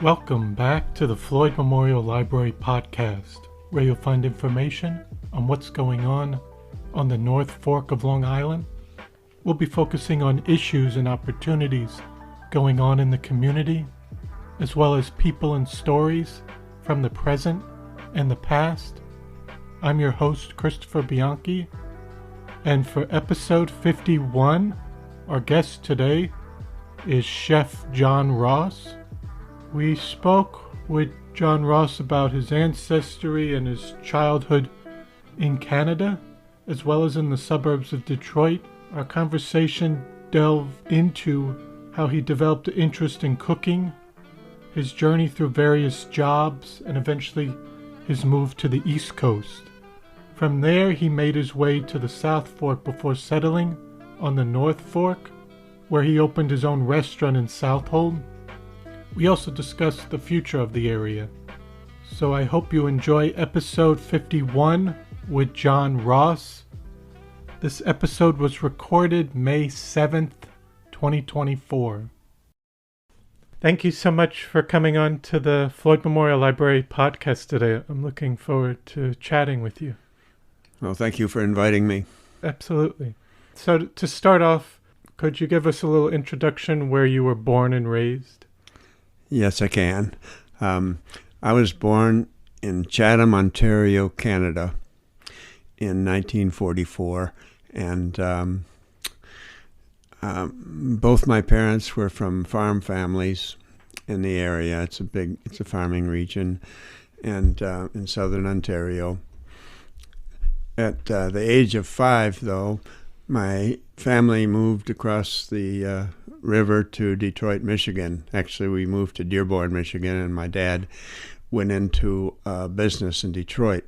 Welcome back to the Floyd Memorial Library podcast, where you'll find information on what's going on the North Fork of Long Island. We'll be focusing on issues and opportunities going on in the community, as well as people and stories from the present and the past. I'm your host, Christopher Bianchi, and for episode 51, our guest today is Chef John Ross. We spoke with John Ross about his ancestry and his childhood in Canada, as well as in the suburbs of Detroit. Our conversation delved into how he developed an interest in cooking, his journey through various jobs, and eventually his move to the East Coast. From there, he made his way to the South Fork before settling on the North Fork, where he opened his own restaurant in Southold. We also discussed the future of the area. So I hope you enjoy episode 51 with John Ross. This episode was recorded May 7th, 2024. Thank you so much for coming on to the Floyd Memorial Library podcast today. I'm looking forward to chatting with you. Well, thank you for inviting me. Absolutely. So to start off, could you give us a little introduction where you were born and raised? Yes, I can. I was born in Chatham, Ontario, Canada in 1944, and both my parents were from farm families in the area. It's a farming region, and in southern Ontario. At the age of 5, though, my family moved across the river to Detroit, Michigan. Actually, we moved to Dearborn, Michigan, and my dad went into business in Detroit.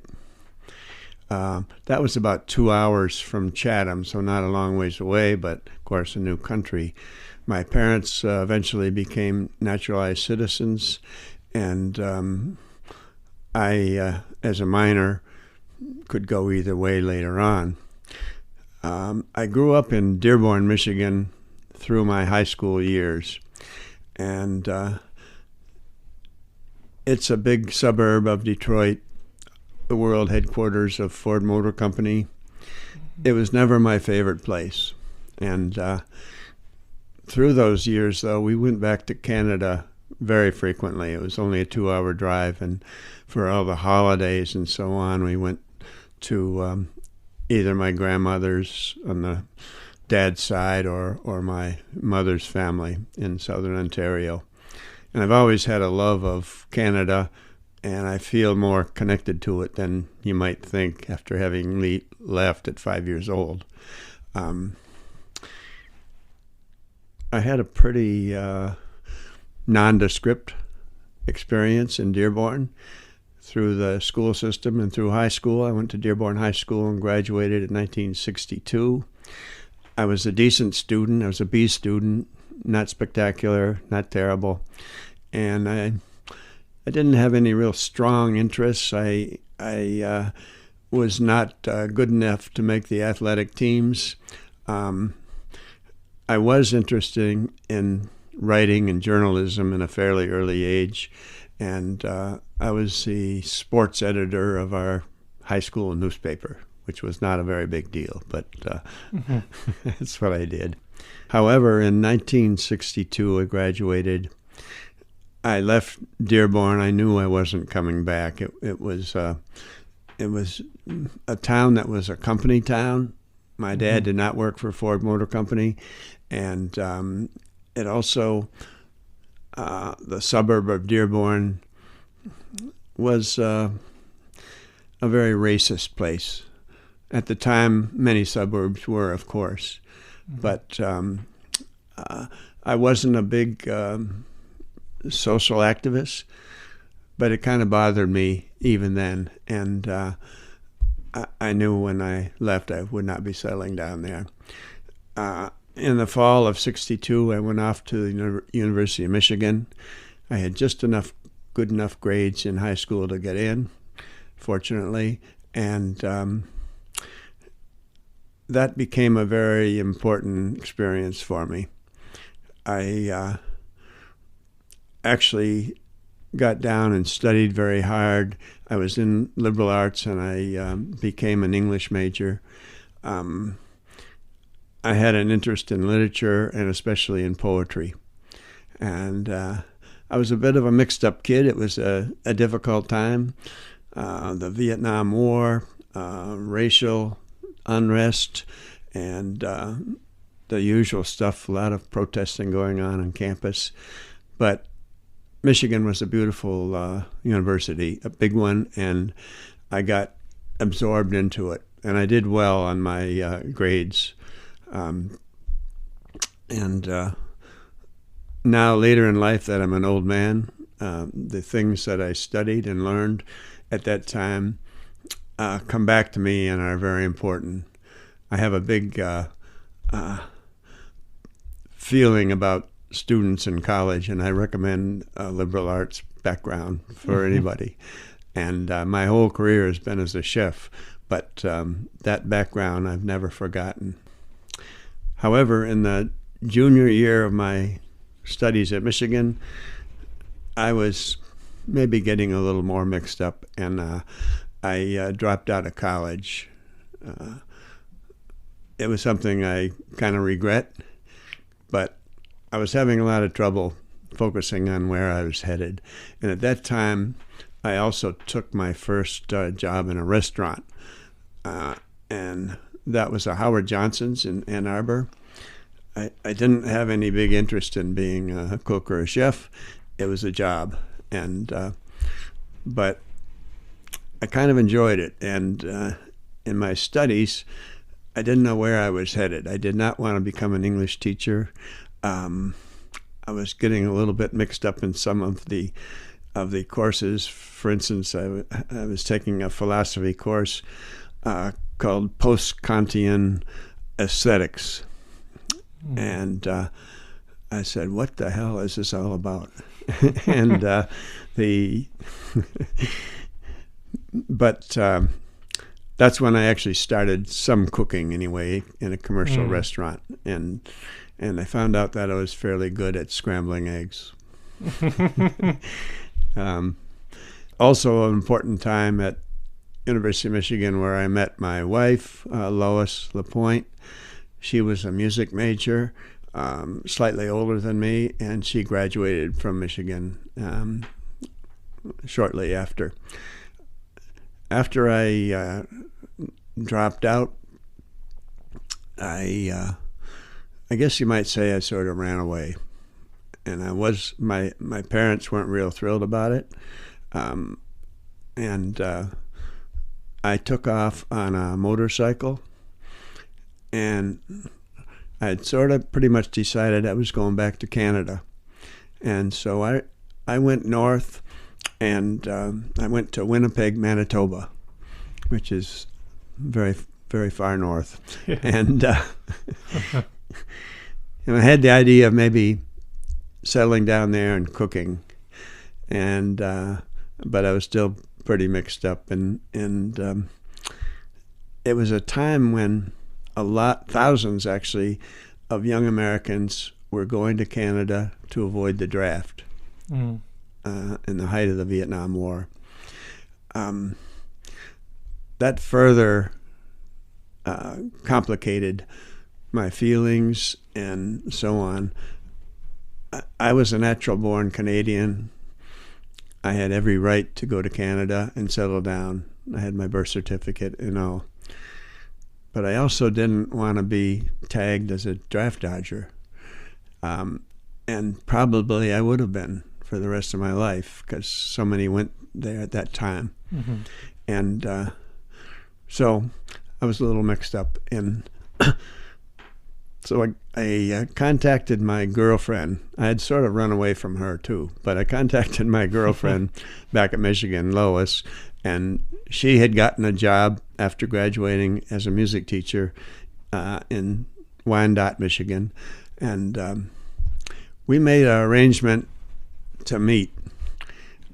That was about 2 hours from Chatham, so not a long ways away, but of course a new country. My parents eventually became naturalized citizens, and I, as a minor, could go either way later on. I grew up in Dearborn, Michigan through my high school years, and it's a big suburb of Detroit, the world headquarters of Ford Motor Company. It was never my favorite place, and through those years, though, we went back to Canada very frequently. It was only a 2-hour drive, and for all the holidays and so on, we went to either my grandmother's on the dad's side or my mother's family in southern Ontario. And I've always had a love of Canada, and I feel more connected to it than you might think after having left at 5 years old. I had a pretty nondescript experience in Dearborn through the school system and through high school. I went to Dearborn High School and graduated in 1962. I was a decent student. I was a B student, not spectacular, not terrible. And I didn't have any real strong interests. I was not good enough to make the athletic teams. I was interested in writing and journalism in a fairly early age, and I was the sports editor of our high school newspaper, which was not a very big deal, but that's what I did. However, in 1962, I graduated. I left Dearborn. I knew I wasn't coming back. It was a town that was a company town. My dad did not work for Ford Motor Company, and it also, the suburb of Dearborn was a very racist place. At the time, many suburbs were, of course, but I wasn't a big social activist, but it kind of bothered me even then, and I knew when I left I would not be settling down there. In the fall of '62, I went off to the University of Michigan. I had just enough good enough grades in high school to get in, fortunately, and that became a very important experience for me. I actually got down and studied very hard. I was in liberal arts, and I became an English major. I had an interest in literature and especially in poetry. And I was a bit of a mixed-up kid. It was a difficult time. The Vietnam War, racial unrest, and the usual stuff, a lot of protesting going on campus. But Michigan was a beautiful university, a big one, and I got absorbed into it. And I did well on my grades. Now, later in life that I'm an old man, the things that I studied and learned at that time come back to me and are very important. I have a big feeling about students in college, and I recommend a liberal arts background for anybody. And my whole career has been as a chef, but that background I've never forgotten. However, in the junior year of my studies at Michigan, I was maybe getting a little more mixed up, and I dropped out of college. It was something I kind of regret, but I was having a lot of trouble focusing on where I was headed. And at that time, I also took my first job in a restaurant, and that was a Howard Johnson's in Ann Arbor. I didn't have any big interest in being a cook or a chef. It was a job, and but I kind of enjoyed it. And in my studies, I didn't know where I was headed. I did not want to become an English teacher. I was getting a little bit mixed up in some of the courses. For instance, I was taking a philosophy course called Post-Kantian Aesthetics. And I said, what the hell is this all about? And but that's when I actually started some cooking anyway in a commercial restaurant. And I found out that I was fairly good at scrambling eggs. Also an important time at University of Michigan where I met my wife, Lois LaPointe. She was a music major, slightly older than me, and she graduated from Michigan shortly after. After I dropped out, I guess you might say I sort of ran away. And my parents weren't real thrilled about it. And I took off on a motorcycle, and I had sort of pretty much decided I was going back to Canada. And so I went north, and I went to Winnipeg, Manitoba, which is very, very far north. Yeah. And I had the idea of maybe settling down there and cooking, and but I was still pretty mixed up, and it was a time when thousands actually of young Americans were going to Canada to avoid the draft in the height of the Vietnam War. That further complicated my feelings and so on. I was a natural-born Canadian. I had every right to go to Canada and settle down. I had my birth certificate and all. But I also didn't want to be tagged as a draft dodger. And probably I would have been for the rest of my life because so many went there at that time. Mm-hmm. And so I was a little mixed up. And so I contacted my girlfriend. I had sort of run away from her too, but I contacted my girlfriend back at Michigan, Lois, and she had gotten a job after graduating as a music teacher in Wyandotte, Michigan. And we made an arrangement to meet.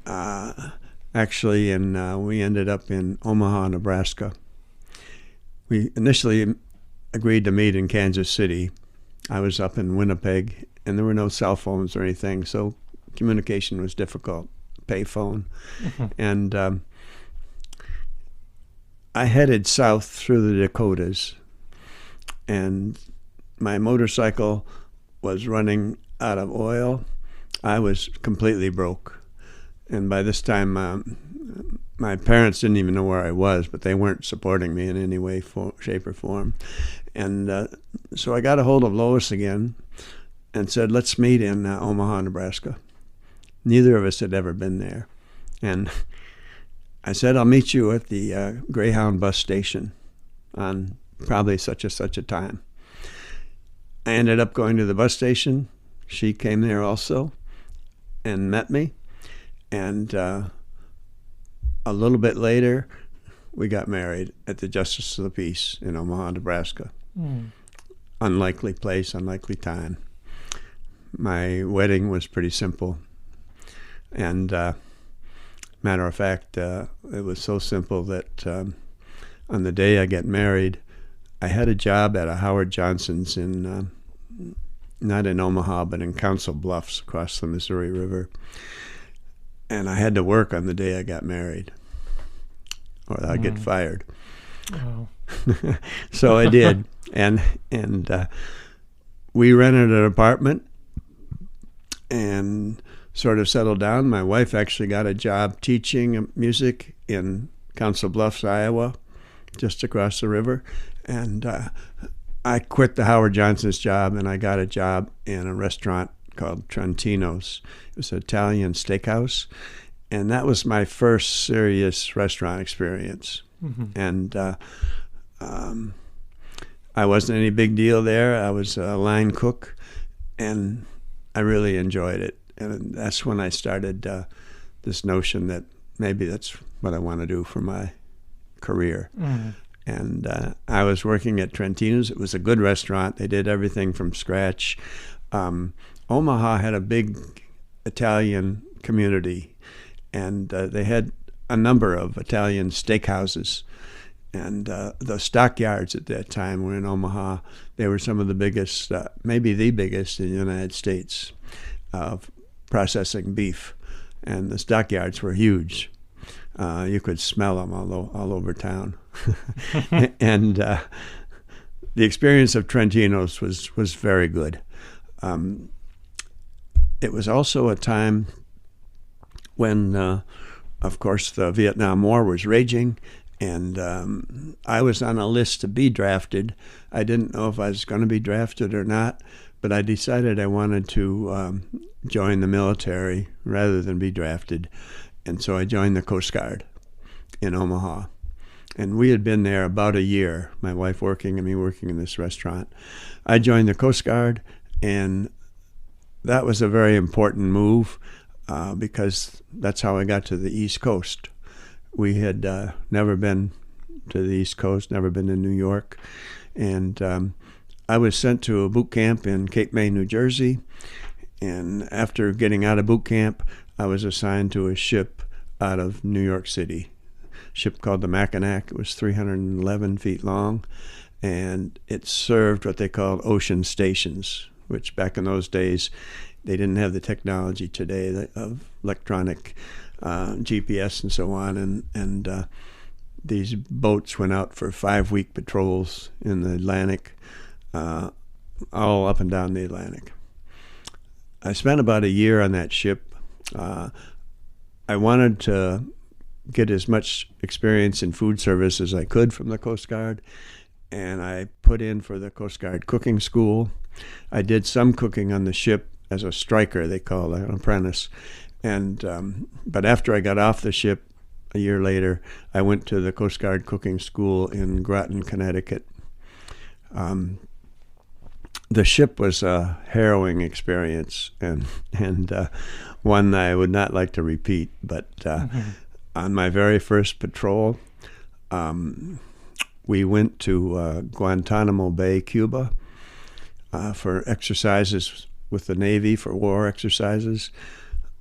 actually, and we ended up in Omaha, Nebraska. We initially agreed to meet in Kansas City. I was up in Winnipeg, and there were no cell phones or anything, so communication was difficult, payphone. Mm-hmm. And I headed south through the Dakotas, and my motorcycle was running out of oil. I was completely broke. And by this time, my parents didn't even know where I was, but they weren't supporting me in any way, shape, or form. And so I got a hold of Lois again and said, let's meet in Omaha, Nebraska. Neither of us had ever been there. And I said, I'll meet you at the Greyhound bus station on probably such a time. I ended up going to the bus station. She came there also and met me. And a little bit later, we got married at the Justice of the Peace in Omaha, Nebraska. Mm. Unlikely place, unlikely time. My wedding was pretty simple. And matter of fact, it was so simple that on the day I got married, I had a job at a Howard Johnson's in, not in Omaha, but in Council Bluffs across the Missouri River. And I had to work on the day I got married, or I'd get fired. Wow. So I did, and we rented an apartment and sort of settled down. My wife actually got a job teaching music in Council Bluffs, Iowa, just across the river, and I quit the Howard Johnson's job, and I got a job in a restaurant called Trentino's. It was an Italian steakhouse, and that was my first serious restaurant experience. Mm-hmm. And I wasn't any big deal there. I was a line cook, and I really enjoyed it. And that's when I started this notion that maybe that's what I want to do for my career. Mm-hmm. And I was working at Trentino's. It was a good restaurant. They did everything from scratch. Omaha had a big Italian community, and they had a number of Italian steakhouses. And the stockyards at that time were in Omaha. They were some of the biggest, maybe the biggest in the United States, of processing beef. And the stockyards were huge. You could smell them all over town. And the experience of Trentino's was very good. It was also a time when, of course, the Vietnam War was raging, and I was on a list to be drafted. I didn't know if I was going to be drafted or not, but I decided I wanted to join the military rather than be drafted, and so I joined the Coast Guard in Omaha. And we had been there about a year, my wife working and me working in this restaurant. I joined the Coast Guard, and that was a very important move because that's how I got to the East Coast. We had never been to the East Coast, never been to New York. And I was sent to a boot camp in Cape May, New Jersey. And after getting out of boot camp, I was assigned to a ship out of New York City, a ship called the Mackinac. It was 311 feet long, and it served what they called ocean stations, which back in those days, they didn't have the technology today of electronic GPS and so on. And these boats went out for 5-week patrols in the Atlantic, all up and down the Atlantic. I spent about a year on that ship. I wanted to get as much experience in food service as I could from the Coast Guard, and I put in for the Coast Guard cooking school. I did some cooking on the ship as a striker, they call it, an apprentice. And but after I got off the ship a year later, I went to the Coast Guard cooking school in Groton, Connecticut. The ship was a harrowing experience and one I would not like to repeat. But on my very first patrol, we went to Guantanamo Bay, Cuba, for exercises with the Navy, for war exercises.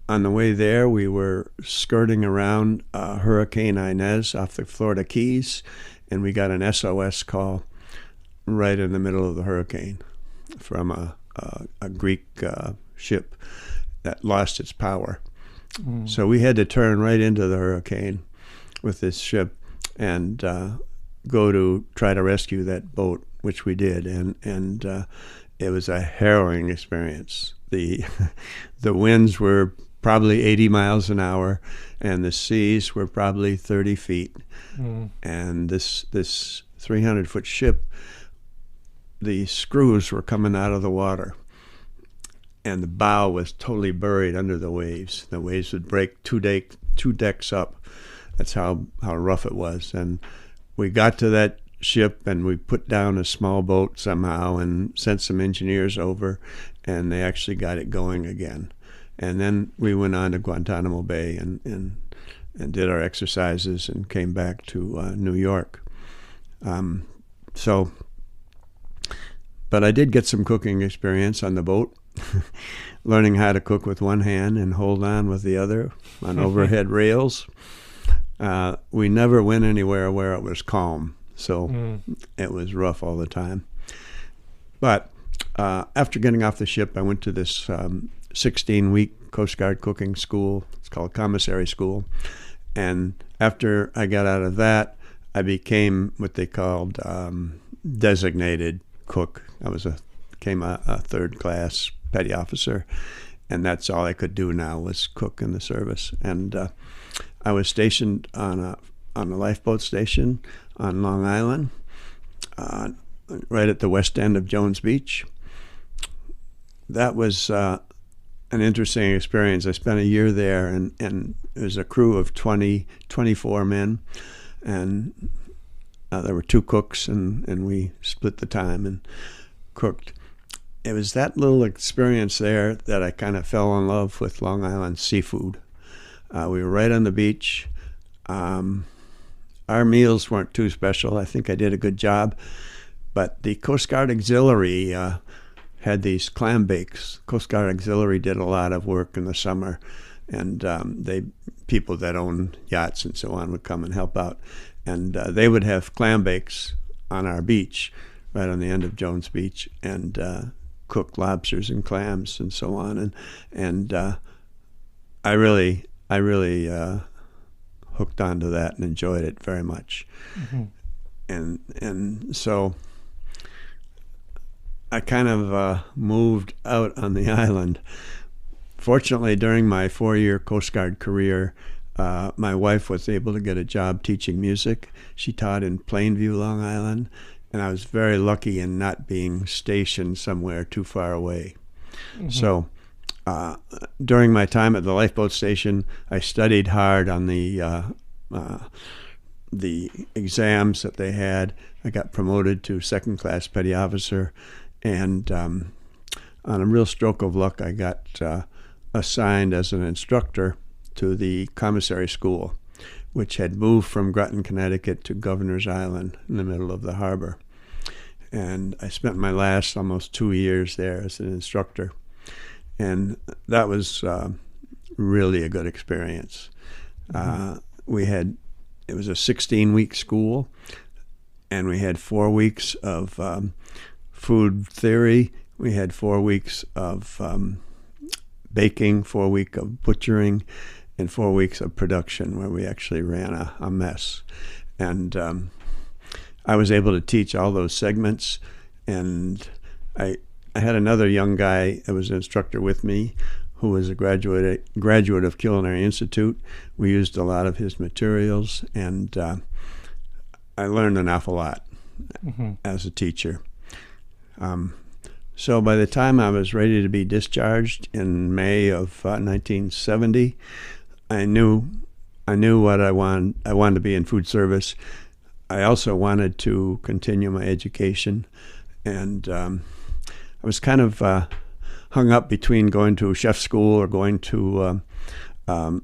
on the way there, we were skirting around Hurricane Inez off the Florida Keys, and we got an SOS call right in the middle of the hurricane from a Greek ship that lost its power. So we had to turn right into the hurricane with this ship and go to try to rescue that boat, which we did, and it was a harrowing experience. The winds were probably 80 miles an hour, and the seas were probably 30 feet. And this 300-foot ship, the screws were coming out of the water, and the bow was totally buried under the waves. The waves would break two decks up. That's how rough it was. And we got to that ship, and we put down a small boat somehow and sent some engineers over, and they actually got it going again. And then we went on to Guantanamo Bay and did our exercises and came back to New York. But I did get some cooking experience on the boat, learning how to cook with one hand and hold on with the other on overhead rails. We never went anywhere where it was calm, so it was rough all the time. But after getting off the ship, I went to this 16-week Coast Guard cooking school. It's called Commissary School. And after I got out of that, I became what they called designated cook. I became a third-class petty officer, and that's all I could do now was cook in the service. And I was stationed on a lifeboat station on Long Island, right at the west end of Jones Beach. That was an interesting experience. I spent a year there, and it was a crew of 24 men, and there were 2 cooks, and we split the time and cooked. It was that little experience there that I kind of fell in love with Long Island seafood. We were right on the beach. Our meals weren't too special. I think I did a good job. But the Coast Guard Auxiliary had these clam bakes. Coast Guard Auxiliary did a lot of work in the summer, and people that own yachts and so on would come and help out. And they would have clam bakes on our beach, right on the end of Jones Beach, and cook lobsters and clams and so on. And I really hooked onto that and enjoyed it very much. And so I kind of moved out on the island. Fortunately, during my 4-year Coast Guard career, my wife was able to get a job teaching music. She taught in Plainview, Long Island, and I was very lucky in not being stationed somewhere too far away. So during my time at the lifeboat station, I studied hard on the exams that they had. I got promoted to second-class petty officer, and on a real stroke of luck, I got assigned as an instructor to the commissary school, which had moved from Groton, Connecticut to Governor's Island in the middle of the harbor. And I spent my last almost 2 years there as an instructor. And that was really a good experience. It was a 16-week school, and we had 4 weeks of food theory. We had 4 weeks of baking, 4 weeks of butchering, and 4 weeks of production, where we actually ran a mess. And I was able to teach all those segments, and I had another young guy that was an instructor with me who was a graduate of Culinary Institute. We used a lot of his materials, and I learned an awful lot as a teacher. So by the time I was ready to be discharged in May of 1970, I knew what I wanted. I wanted to be in food service. I also wanted to continue my education, and I was kind of hung up between going to chef school or going to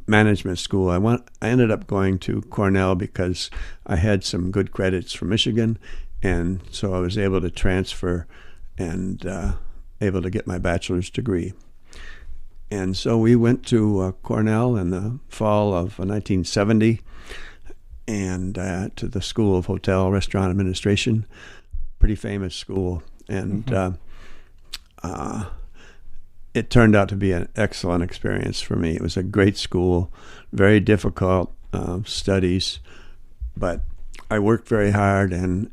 management school. I ended up going to Cornell because I had some good credits from Michigan, and so I was able to transfer and able to get my bachelor's degree. And so we went to Cornell in the fall of 1970 and to the School of Hotel Restaurant Administration, pretty famous school. And it turned out to be an excellent experience for me. It was a great school, very difficult studies, but I worked very hard, and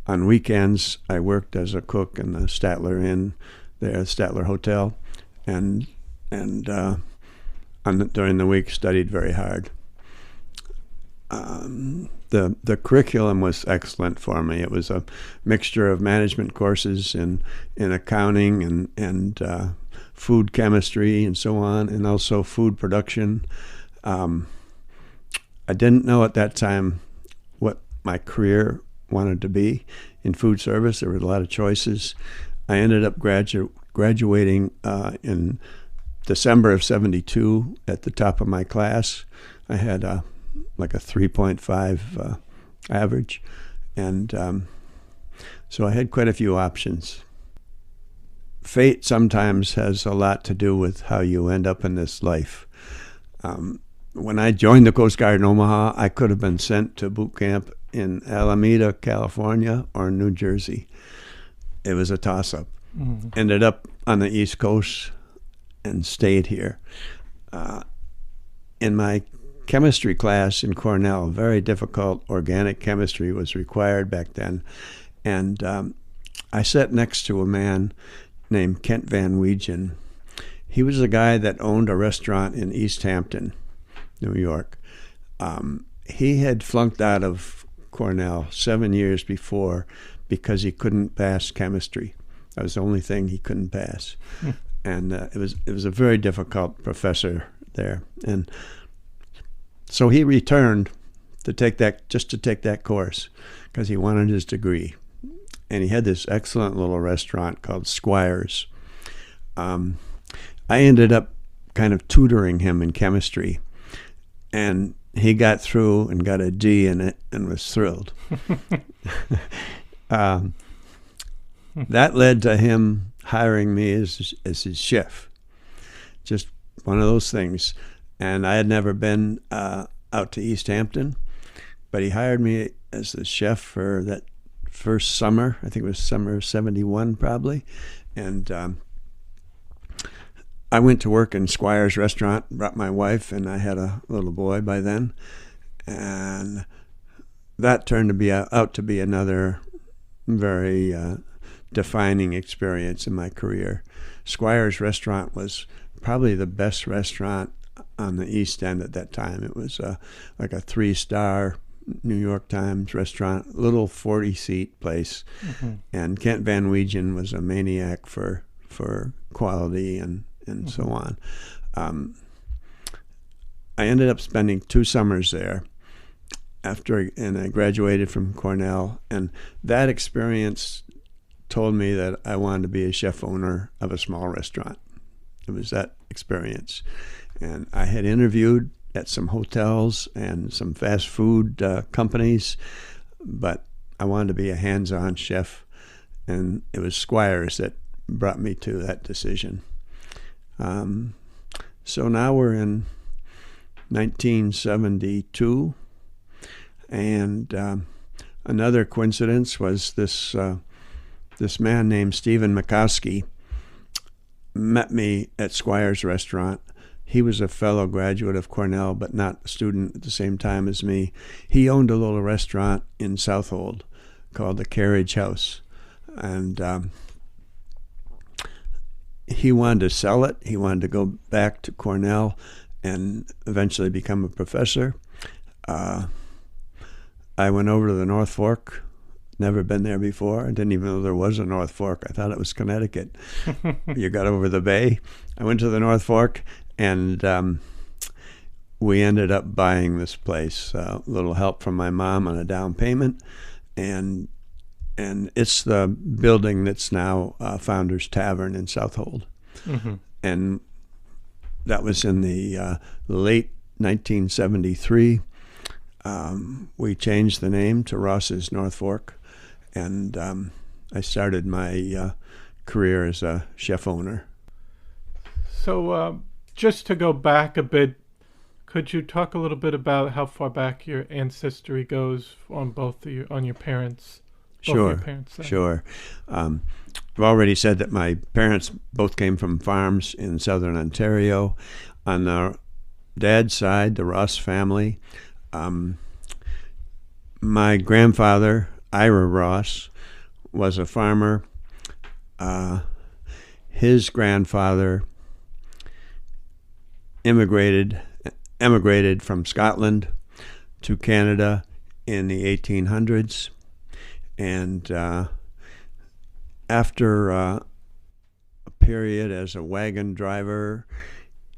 on weekends I worked as a cook in the Statler Inn, there, Statler Hotel, and during the week studied very hard. The curriculum was excellent for me. It was a mixture of management courses in accounting and food chemistry and so on, and also food production. I didn't know at that time what my career wanted to be in food service. There were a lot of choices. I ended up graduating in December of '72 at the top of my class. I had like a 3.5 average, and so I had quite a few options. Fate sometimes has a lot to do with how you end up in this life. When I joined the Coast Guard in Omaha, I could have been sent to boot camp in Alameda, California, or New Jersey. It was a toss-up. Ended up on the East Coast and stayed here. In my chemistry class in Cornell, very difficult organic chemistry was required back then, and I sat next to a man named Kent Van Wiegen. He was a guy that owned a restaurant in East Hampton, New York. He had flunked out of Cornell 7 years before because he couldn't pass chemistry. That was the only thing he couldn't pass. And it was a very difficult professor there. And so he returned to take that course because he wanted his degree. And he had this excellent little restaurant called Squire's. I ended up kind of tutoring him in chemistry, and he got through and got a D in it and was thrilled. That led to him hiring me as his chef. Just one of those things. And I had never been out to East Hampton, but he hired me as the chef for that first summer. I think it was summer of '71 probably. And I went to work in Squire's restaurant, brought my wife, and I had a little boy by then. And that turned out to be another very defining experience in my career. Squire's restaurant was probably the best restaurant on the East End at that time. It was like a 3-star New York Times restaurant, little 40-seat place. And Kent Van Wiegen was a maniac for quality and so on. I ended up spending 2 summers there and I graduated from Cornell, and that experience told me that I wanted to be a chef owner of a small restaurant. It was that experience. And I had interviewed at some hotels and some fast food companies, but I wanted to be a hands-on chef, and it was Squire's that brought me to that decision. So now we're in 1972, and another coincidence was this man named Stephen Mikowski met me at Squire's restaurant. He was a fellow graduate of Cornell, but not a student at the same time as me. He owned a little restaurant in Southold called the Carriage House, and he wanted to sell it. He wanted to go back to Cornell and eventually become a professor. I went over to the North Fork. Never been there before. I didn't even know there was a North Fork. I thought it was Connecticut. You got over the bay. I went to the North Fork, and we ended up buying this place. A little help from my mom on a down payment, and it's the building that's now Founders Tavern in Southold. And that was in the late 1973. We changed the name to Ross's North Fork, and I started my career as a chef owner. So, just to go back a bit, could you talk a little bit about how far back your ancestry goes on on your parents, both of your Sure, parents' side? sure. I've already said that my parents both came from farms in southern Ontario. On the dad's side, the Ross family, um, my grandfather, Ira Ross, was a farmer. Uh, his grandfather emigrated from Scotland to Canada in the 1800s, and after a period as a wagon driver,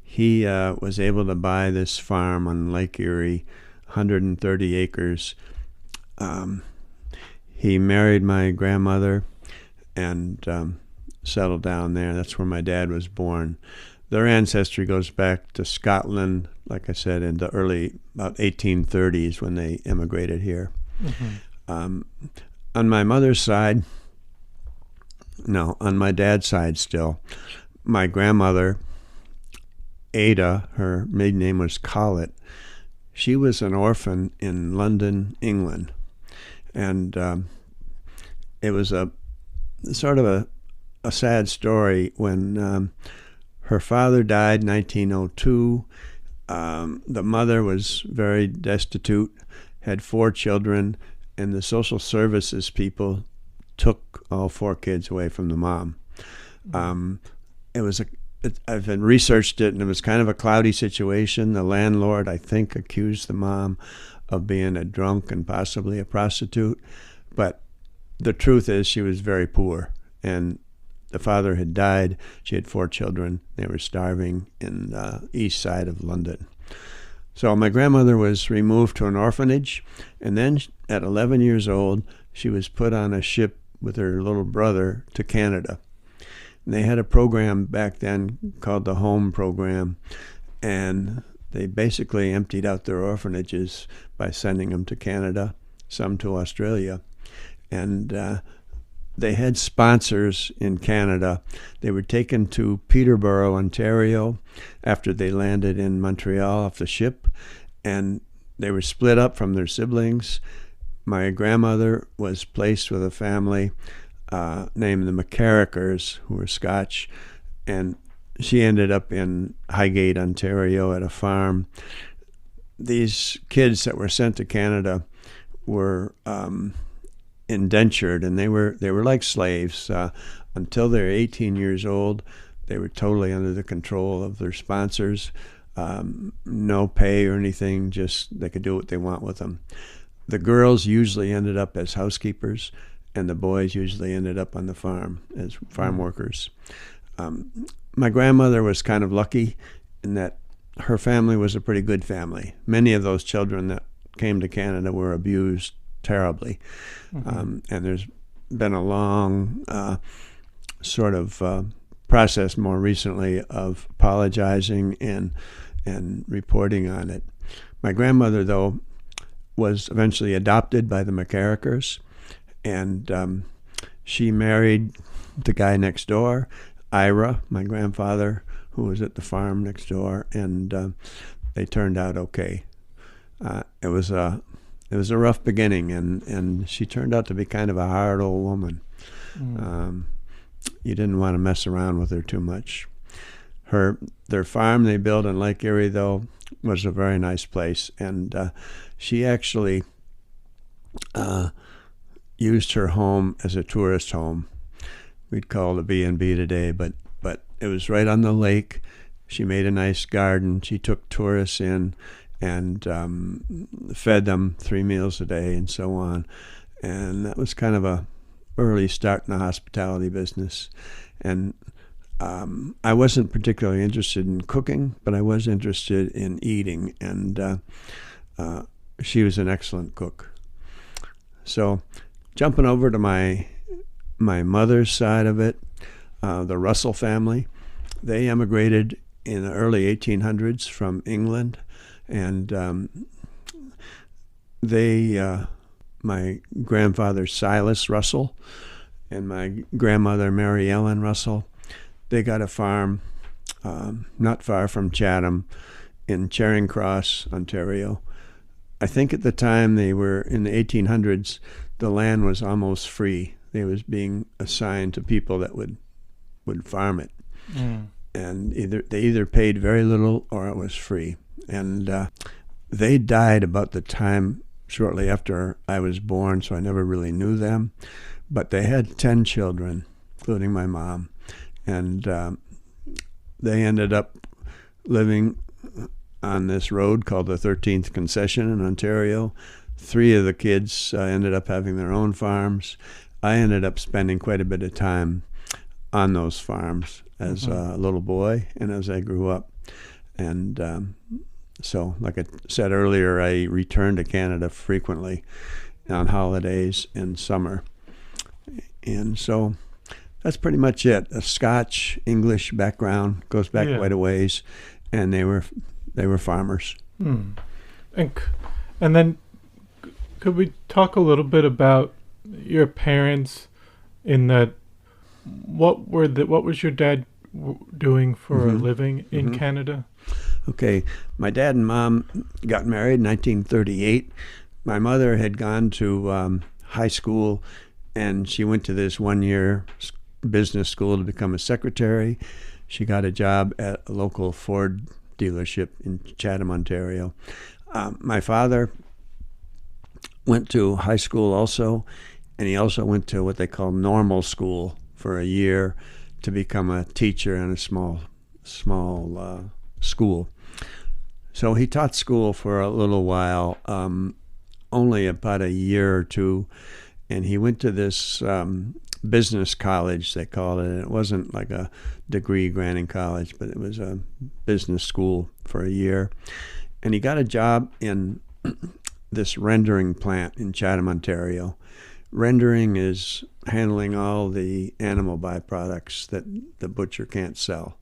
he was able to buy this farm on Lake Erie, 130 acres. He married my grandmother and settled down there. That's where my dad was born. Their ancestry goes back to Scotland, like I said, in the early, about 1830s when they immigrated here. Mm-hmm. On my mother's side, no, on my dad's side still, my grandmother, Ada, her maiden name was Collett. She was an orphan in London, England. And it was a sort of a sad story when her father died in 1902. The mother was very destitute, had 4 children, and the social services people took all 4 kids away from the mom. I've been researched it, and it was kind of a cloudy situation. The landlord, I think, accused the mom of being a drunk and possibly a prostitute. But the truth is she was very poor, and the father had died. She had 4 children. They were starving in the east side of London. So my grandmother was removed to an orphanage, and then at 11 years old, she was put on a ship with her little brother to Canada. And they had a program back then called the Home Program, and they basically emptied out their orphanages by sending them to Canada, some to Australia. And they had sponsors in Canada. They were taken to Peterborough, Ontario, after they landed in Montreal off the ship, and they were split up from their siblings. My grandmother was placed with a family named the McCarrickers, who were Scotch, and she ended up in Highgate, Ontario, at a farm. These kids that were sent to Canada were indentured, and they were like slaves until they were 18 years old. They were totally under the control of their sponsors. No pay or anything, just they could do what they want with them. The girls usually ended up as housekeepers, and the boys usually ended up on the farm as farm workers. My grandmother was kind of lucky in that her family was a pretty good family. Many of those children that came to Canada were abused terribly. And there's been a long sort of process more recently of apologizing and reporting on it. My grandmother, though, was eventually adopted by the McCarrickers, and she married the guy next door, Ira, my grandfather, who was at the farm next door, and they turned out okay. It was a rough beginning, and she turned out to be kind of a hard old woman. You didn't want to mess around with her too much. Their farm they built in Lake Erie, though, was a very nice place, and she actually used her home as a tourist home. We'd call it a B&B today, but it was right on the lake. She made a nice garden. She took tourists in and fed them 3 meals a day and so on. And that was kind of a early start in the hospitality business. And I wasn't particularly interested in cooking, but I was interested in eating, and she was an excellent cook. So jumping over to my mother's side of it, the Russell family, they emigrated in the early 1800s from England, and my grandfather Silas Russell and my grandmother Mary Ellen Russell, they got a farm not far from Chatham in Charing Cross, Ontario. I think at the time they were in the 1800s, the land was almost free. It was being assigned to people that would farm it. And they either paid very little or it was free. And they died about the time shortly after I was born, so I never really knew them. But they had 10 children, including my mom. And they ended up living on this road called the 13th Concession in Ontario. 3 of the kids ended up having their own farms. I ended up spending quite a bit of time on those farms as a little boy and as I grew up. And so, like I said earlier, I returned to Canada frequently on holidays and summer. And so that's pretty much it. A Scotch-English background, goes back quite a ways, and they were farmers. And then could we talk a little bit about your parents in that what was your dad doing for a living in Canada? Okay, my dad and mom got married in 1938. My mother had gone to high school, and she went to this one-year business school to become a secretary. She got a job at a local Ford dealership in Chatham, Ontario. My father went to high school also, and he also went to what they call normal school for a year to become a teacher in a small school. So he taught school for a little while, only about a year or two, and he went to this business college, they called it. It wasn't like a degree granting college, but it was a business school for a year. And he got a job in this rendering plant in Chatham, Ontario. Rendering is handling all the animal byproducts that the butcher can't sell.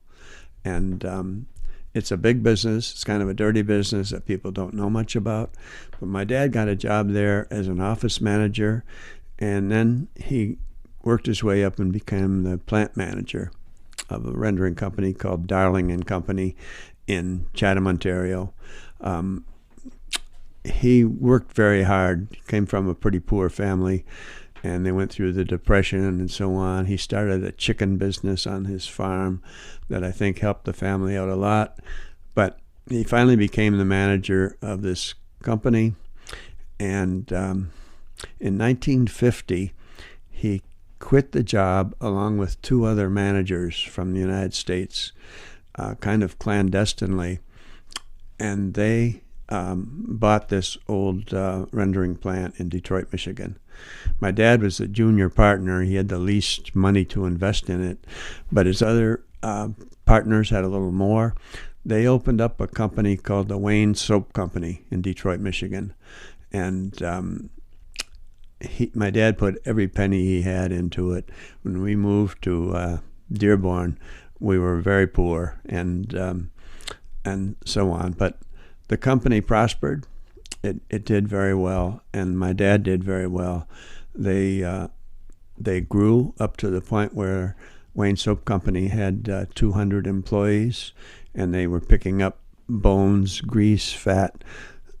And it's a big business. It's kind of a dirty business that people don't know much about. But my dad got a job there as an office manager, and then he worked his way up and became the plant manager of a rendering company called Darling and Company in Chatham, Ontario. He worked very hard. He came from a pretty poor family, and they went through the Depression and so on. He started a chicken business on his farm that I think helped the family out a lot. But he finally became the manager of this company. And in 1950, he quit the job along with 2 other managers from the United States, kind of clandestinely. And they bought this old rendering plant in Detroit, Michigan. My dad was a junior partner. He had the least money to invest in it, but his other partners had a little more. They opened up a company called the Wayne Soap Company in Detroit, Michigan. And my dad put every penny he had into it. When we moved to Dearborn, we were very poor and so on. But the company prospered. It did very well, and my dad did very well. They grew up to the point where Wayne Soap Company had 200 employees, and they were picking up bones, grease, fat,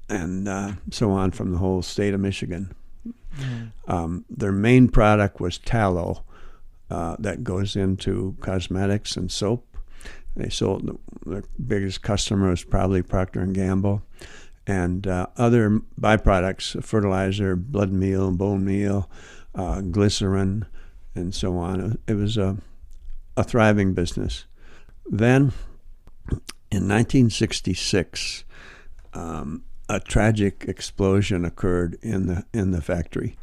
and so on from the whole state of Michigan. Their main product was tallow that goes into cosmetics and soap. They sold, their biggest customer was probably Procter & Gamble, and other byproducts, fertilizer, blood meal, bone meal, glycerin, and so on. It was a thriving business. Then, in 1966, a tragic explosion occurred in the factory,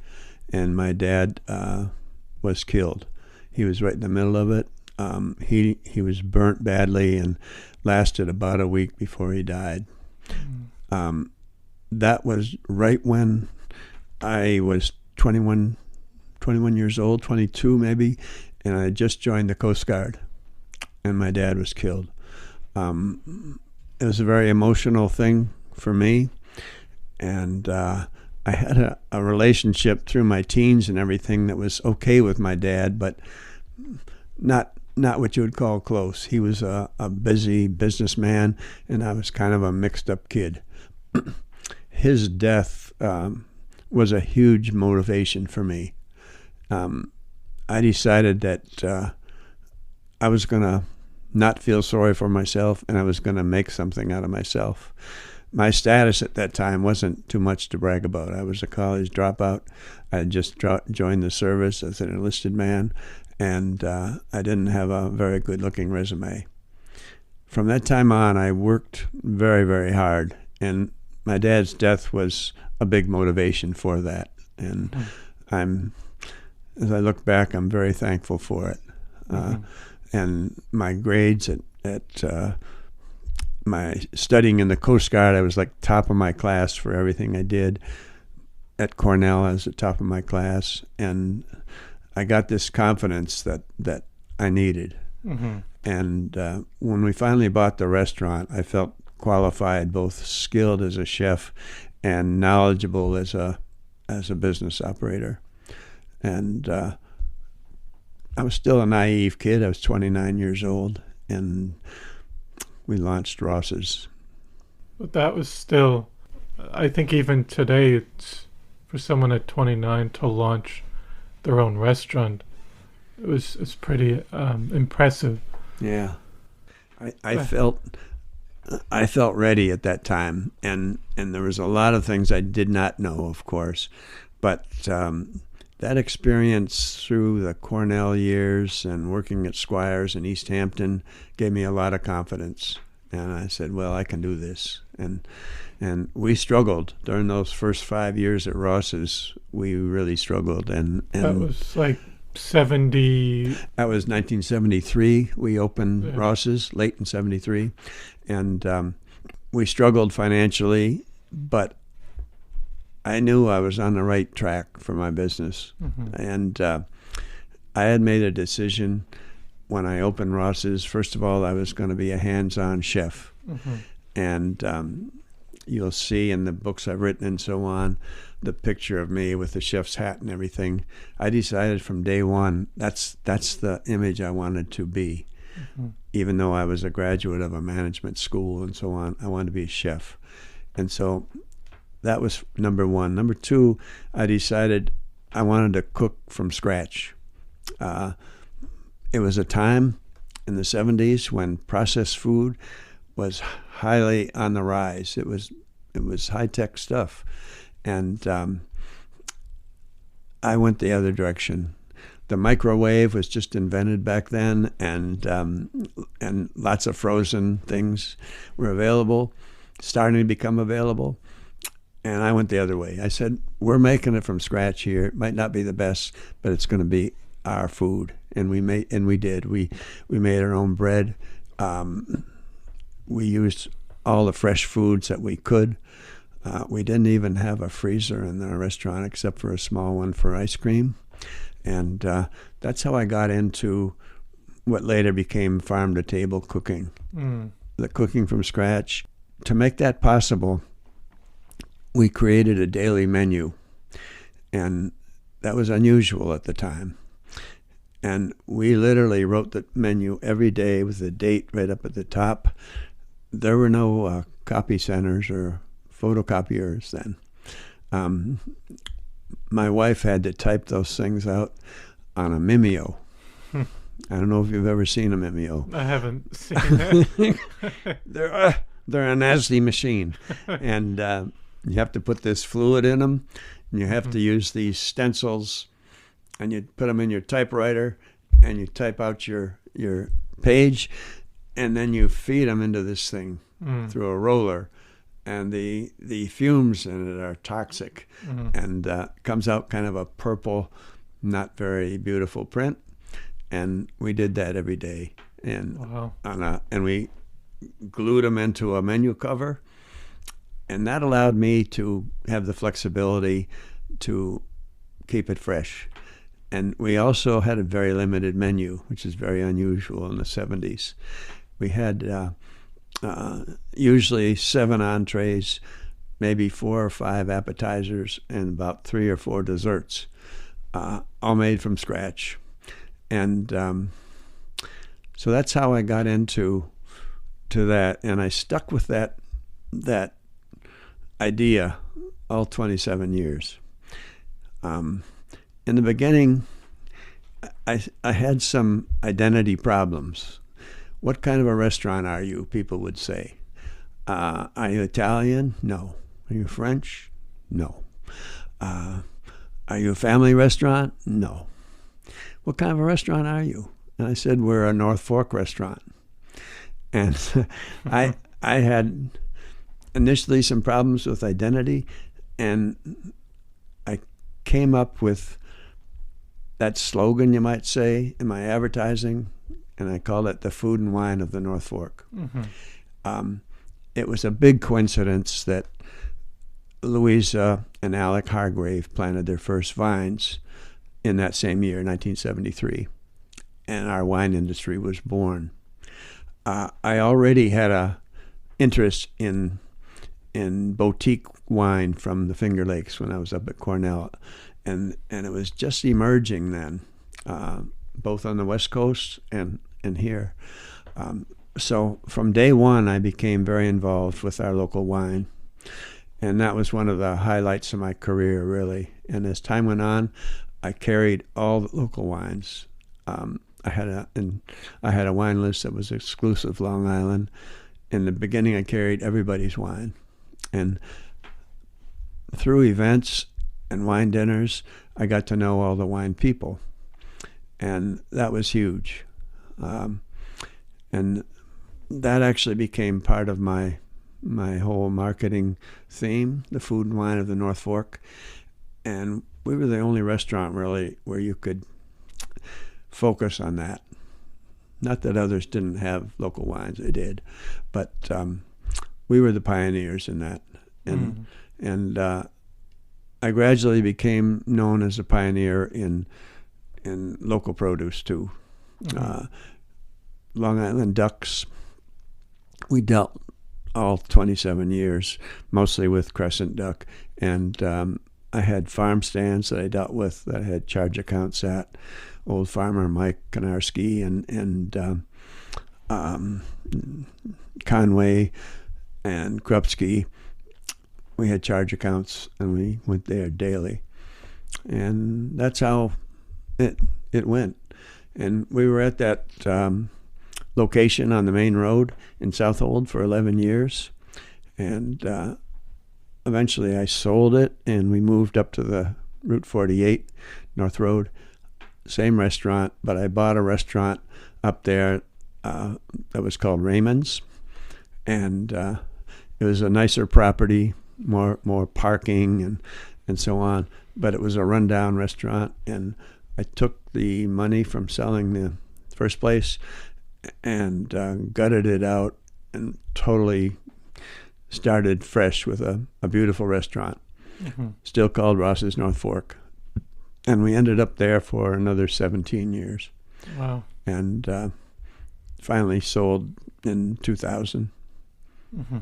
and my dad was killed. He was right in the middle of it. He was burnt badly and lasted about a week before he died. That was right when I was 21 years old, 22 maybe, and I had just joined the Coast Guard, and my dad was killed. It was a very emotional thing for me, and I had a relationship through my teens and everything that was okay with my dad, but not not what you would call close. He was a busy businessman, and I was kind of a mixed-up kid. His death was a huge motivation for me. I decided that I was going to not feel sorry for myself, and I was going to make something out of myself. My status at that time wasn't too much to brag about. I was a college dropout. I had just joined the service as an enlisted man, and I didn't have a very good-looking resume. From that time on, I worked very, very hard, and my dad's death was a big motivation for that. And as I look back, I'm very thankful for it. And my grades at my studying in the Coast Guard, I was like top of my class for everything I did. At Cornell, I was the top of my class, and I got this confidence that I needed. And when we finally bought the restaurant, I felt qualified, both skilled as a chef and knowledgeable as a business operator. And I was still a naive kid. I was 29 years old, and we launched Ross's. But that was still, I think even today, it's for someone at 29 to launch their own restaurant. It's pretty impressive. Yeah, I felt ready at that time, and there was a lot of things I did not know, of course, but that experience through the Cornell years and working at Squires in East Hampton gave me a lot of confidence, and I said, well, I can do this. And we struggled during those first 5 years at Ross's. We really struggled, and that was like 70. That was 1973. We opened Ross's late in 73, and we struggled financially, but I knew I was on the right track for my business. And I had made a decision when I opened Ross's. First of all, I was going to be a hands-on chef. And you'll see in the books I've written and so on, the picture of me with the chef's hat and everything. I decided from day one, that's the image I wanted to be. Even though I was a graduate of a management school and so on, I wanted to be a chef. And so that was number one. Number two, I decided I wanted to cook from scratch. It was a time in the 70s when processed food was highly on the rise. It was high-tech stuff. And I went the other direction. The microwave was just invented back then, and lots of frozen things were available, starting to become available. And I went the other way. I said, we're making it from scratch here. It might not be the best, but it's going to be our food. And we did. We made our own bread. We used all the fresh foods that we could. We didn't even have a freezer in the restaurant except for a small one for ice cream. And that's how I got into what later became farm-to-table cooking, the cooking from scratch. To make that possible, we created a daily menu, and that was unusual at the time. And we literally wrote the menu every day with the date right up at the top. There were no copy centers or photocopiers then. My wife had to type those things out on a Mimeo. I don't know if you've ever seen a Mimeo. I haven't seen it. They're a nasty machine. And you have to put this fluid in them, and you have to use these stencils, and you put them in your typewriter, and you type out your page, and then you feed them into this thing through a roller. And the fumes in it are toxic, and comes out kind of a purple, not very beautiful print. And we did that every day, and and we glued them into a menu cover, and that allowed me to have the flexibility to keep it fresh. And we also had a very limited menu, which is very unusual in the 70s. We had usually 7 entrees, maybe 4 or 5 appetizers, and about 3 or 4 desserts, all made from scratch. And So that's how I got into that, and I stuck with that idea all 27 years. In the beginning, I had some identity problems. What kind of a restaurant are you? People would say. Are you Italian? No. Are you French? No. Are you a family restaurant? No. What kind of a restaurant are you? And I said, we're a North Fork restaurant. And I had initially some problems with identity, and I came up with that slogan, you might say, in my advertising, and I called it the food and wine of the North Fork. Mm-hmm. It was a big coincidence that Louisa and Alec Hargrave planted their first vines in that same year, 1973, and our wine industry was born. I already had a interest in boutique wine from the Finger Lakes when I was up at Cornell, and it was just emerging then, both on the West Coast and here. So from day one, I became very involved with our local wine, and that was one of the highlights of my career, really. And as time went on, I carried all the local wines. I had a wine list that was exclusive Long Island. In the beginning, I carried everybody's wine, and through events and wine dinners, I got to know all the wine people, and that was huge. And that actually became part of my whole marketing theme, the food and wine of the North Fork. And we were the only restaurant really where you could focus on that. Not that others didn't have local wines, they did, but we were the pioneers in that. And I gradually became known as a pioneer in local produce too. Mm-hmm. Long Island ducks, we dealt all 27 years, mostly with crescent duck. And I had farm stands that I dealt with that I had charge accounts at. Old farmer Mike Konarski and Conway and Krupski. We had charge accounts, and we went there daily. And that's how it went. And we were at that location on the main road in Southold for 11 years. And eventually I sold it, and we moved up to the Route 48 North Road. Same restaurant, but I bought a restaurant up there that was called Raymond's. And it was a nicer property, more parking and so on. But it was a rundown restaurant, and I took the money from selling the first place and gutted it out and totally started fresh with a beautiful restaurant, still called Ross's North Fork. And we ended up there for another 17 years. Wow. And finally sold in 2000. Mm-hmm.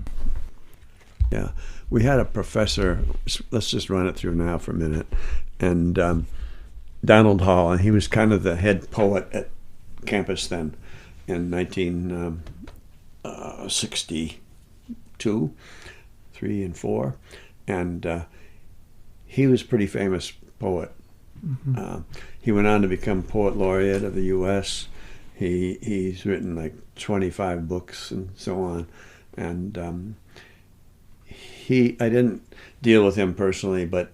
Yeah. We had a professor, let's just run it through now for a minute, and Donald Hall, and he was kind of the head poet at campus then in 1962, 3 and 4. And he was a pretty famous poet. Mm-hmm. He went on to become Poet Laureate of the U.S. He's written like 25 books and so on. And I didn't deal with him personally, but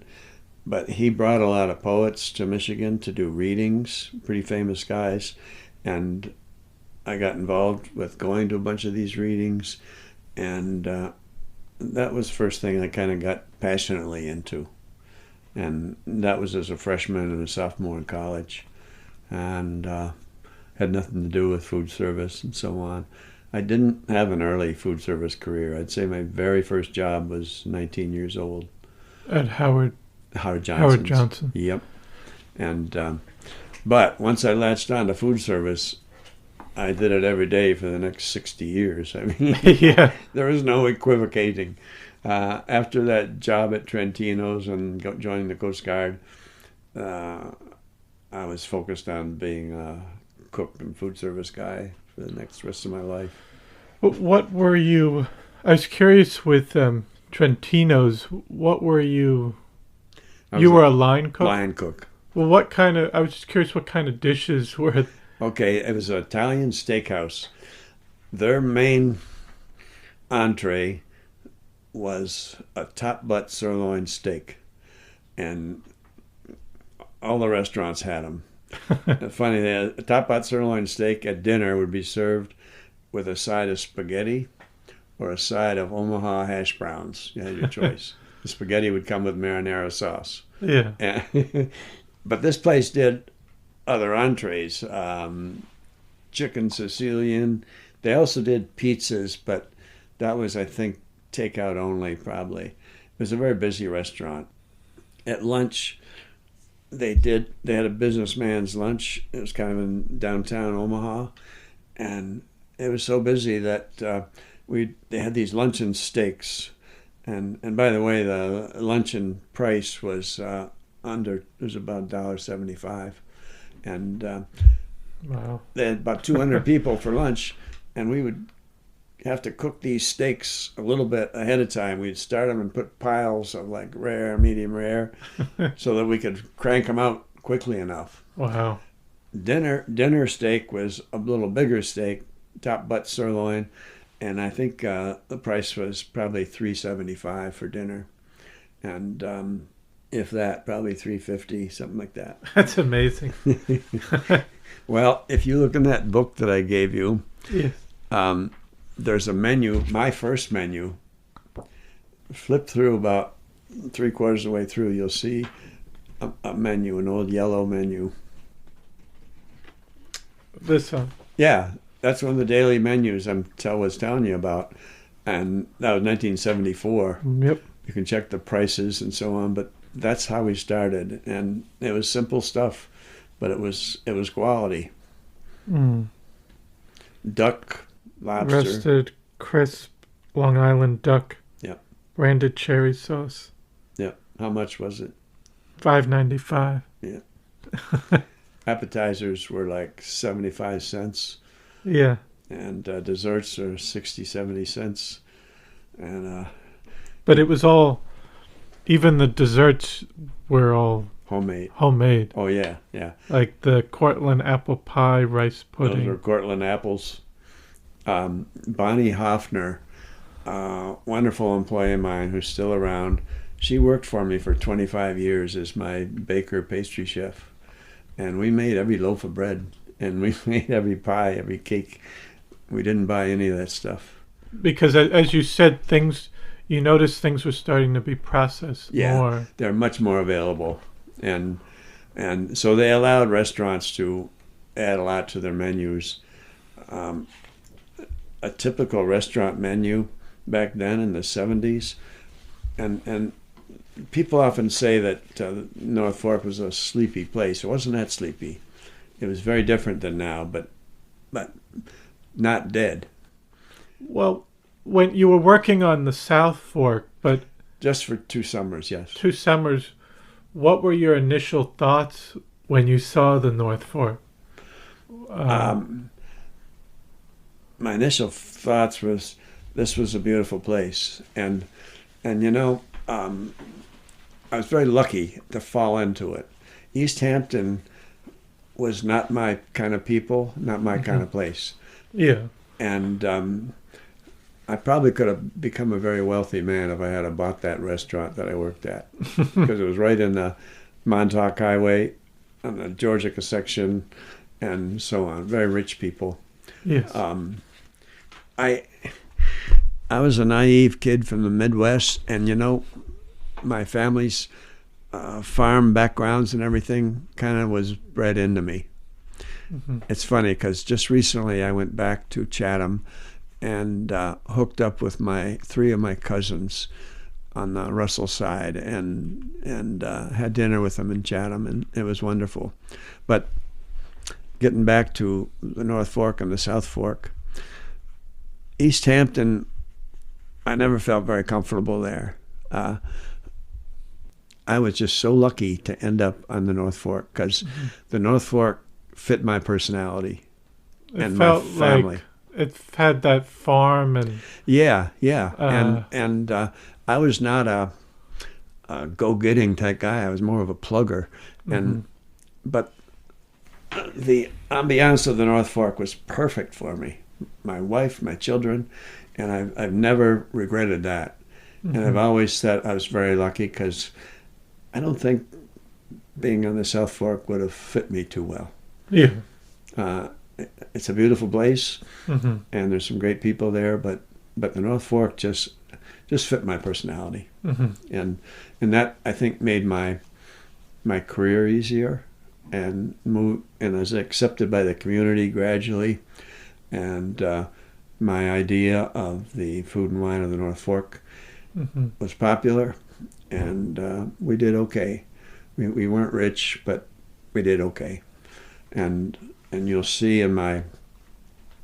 he brought a lot of poets to Michigan to do readings, pretty famous guys. And I got involved with going to a bunch of these readings. And that was the first thing I kind of got passionately into. And that was as a freshman and a sophomore in college, and had nothing to do with food service and so on. I didn't have an early food service career. I'd say my very first job was 19 years old. At Howard Johnson's. Howard Johnson. Yep. And but once I latched on to food service, I did it every day for the next 60 years. I mean, yeah. There was no equivocating. After that job at Trentino's and joining the Coast Guard, I was focused on being a cook and food service guy for for the next rest of my life. What were you? I was curious with Trentino's. What were you? You were a line cook. Line cook. Well, what kind of? I was just curious. What kind of dishes were? Okay, it was an Italian steakhouse. Their main entree was a top butt sirloin steak, and all the restaurants had them. Funny, a top butt sirloin steak at dinner would be served with a side of spaghetti or a side of Omaha hash browns. You had your choice. The spaghetti would come with marinara sauce. Yeah. But this place did other entrees, chicken Sicilian. They also did pizzas, but that was, I think, takeout only, probably. It was a very busy restaurant. At lunch, they had a businessman's lunch. It was kind of in downtown Omaha, and it was so busy that they had these luncheon steaks, and by the way, the luncheon price was about $1.75, and wow. They had about 200 people for lunch, and we would have to cook these steaks a little bit ahead of time. We'd start them and put piles of like rare, medium rare, so that we could crank them out quickly enough. Wow. Dinner steak was a little bigger steak, top butt sirloin, and I think the price was probably $3.75 for dinner, and if that, probably $3.50, something like that. That's amazing. Well, if you look in that book that I gave you, yes. There's a menu, my first menu. Flip through about 3/4 of the way through, you'll see a menu, an old yellow menu. This one? Yeah, that's one of the daily menus I was telling you about. And that was 1974. Yep. You can check the prices and so on, but that's how we started. And it was simple stuff, but it was quality. Mm. Duck, lobster. Roasted, crisp, Long Island duck. Yep. Branded cherry sauce. Yep. How much was it? $5.95. Yeah. Appetizers were like 75 cents. Yeah. And desserts are 60, 70 cents. And but it was all, even the desserts were all homemade. Oh, yeah, yeah. Like the Cortland apple pie, rice pudding. Those were Cortland apples. Bonnie Hoffner, wonderful employee of mine who's still around. She worked for me for 25 years as my baker pastry chef. And we made every loaf of bread. And we made every pie, every cake. We didn't buy any of that stuff. Because as you said, you noticed things were starting to be processed more. Yeah, they're much more available. And so they allowed restaurants to add a lot to their menus. A typical restaurant menu back then in the 70s, and people often say that North Fork was a sleepy place. It wasn't that sleepy. It was very different than now, but not dead. Well, when you were working on the South Fork, but just for 2 summers, yes. 2 summers, what were your initial thoughts when you saw the North Fork? My initial thoughts was this was a beautiful place, and you know, I was very lucky to fall into it. East Hampton was not my kind of people, not my kind of place. Yeah. And I probably could have become a very wealthy man if I had bought that restaurant that I worked at, because it was right in the Montauk Highway, on the Georgia section, and so on. Very rich people. Yes. I was a naive kid from the Midwest, and you know, my family's farm backgrounds and everything kind of was bred into me. Mm-hmm. It's funny because just recently I went back to Chatham and hooked up with 3 of my cousins on the Russell side, and had dinner with them in Chatham, and it was wonderful. But getting back to the North Fork and the South Fork, East Hampton, I never felt very comfortable there. I was just so lucky to end up on the North Fork because the North Fork fit my personality. It and my felt family. like it had that farm and Yeah, yeah, uh, and I was not a go-getting type guy. I was more of a plugger, mm-hmm. and but the ambiance of the North Fork was perfect for me. My wife, my children, and I've never regretted that. And I've Mm-hmm. always said I was very lucky because I don't think being on the South Fork would have fit me too well. Yeah. Uh, it's a beautiful place, Mm-hmm. and there's some great people there, but the North Fork just fit my personality, Mm-hmm. and that I think made my career easier, and I was accepted by the community gradually, and my idea of the food and wine of the North Fork Mm-hmm. was popular, and we did okay. We weren't rich, but we did okay, and you'll see in my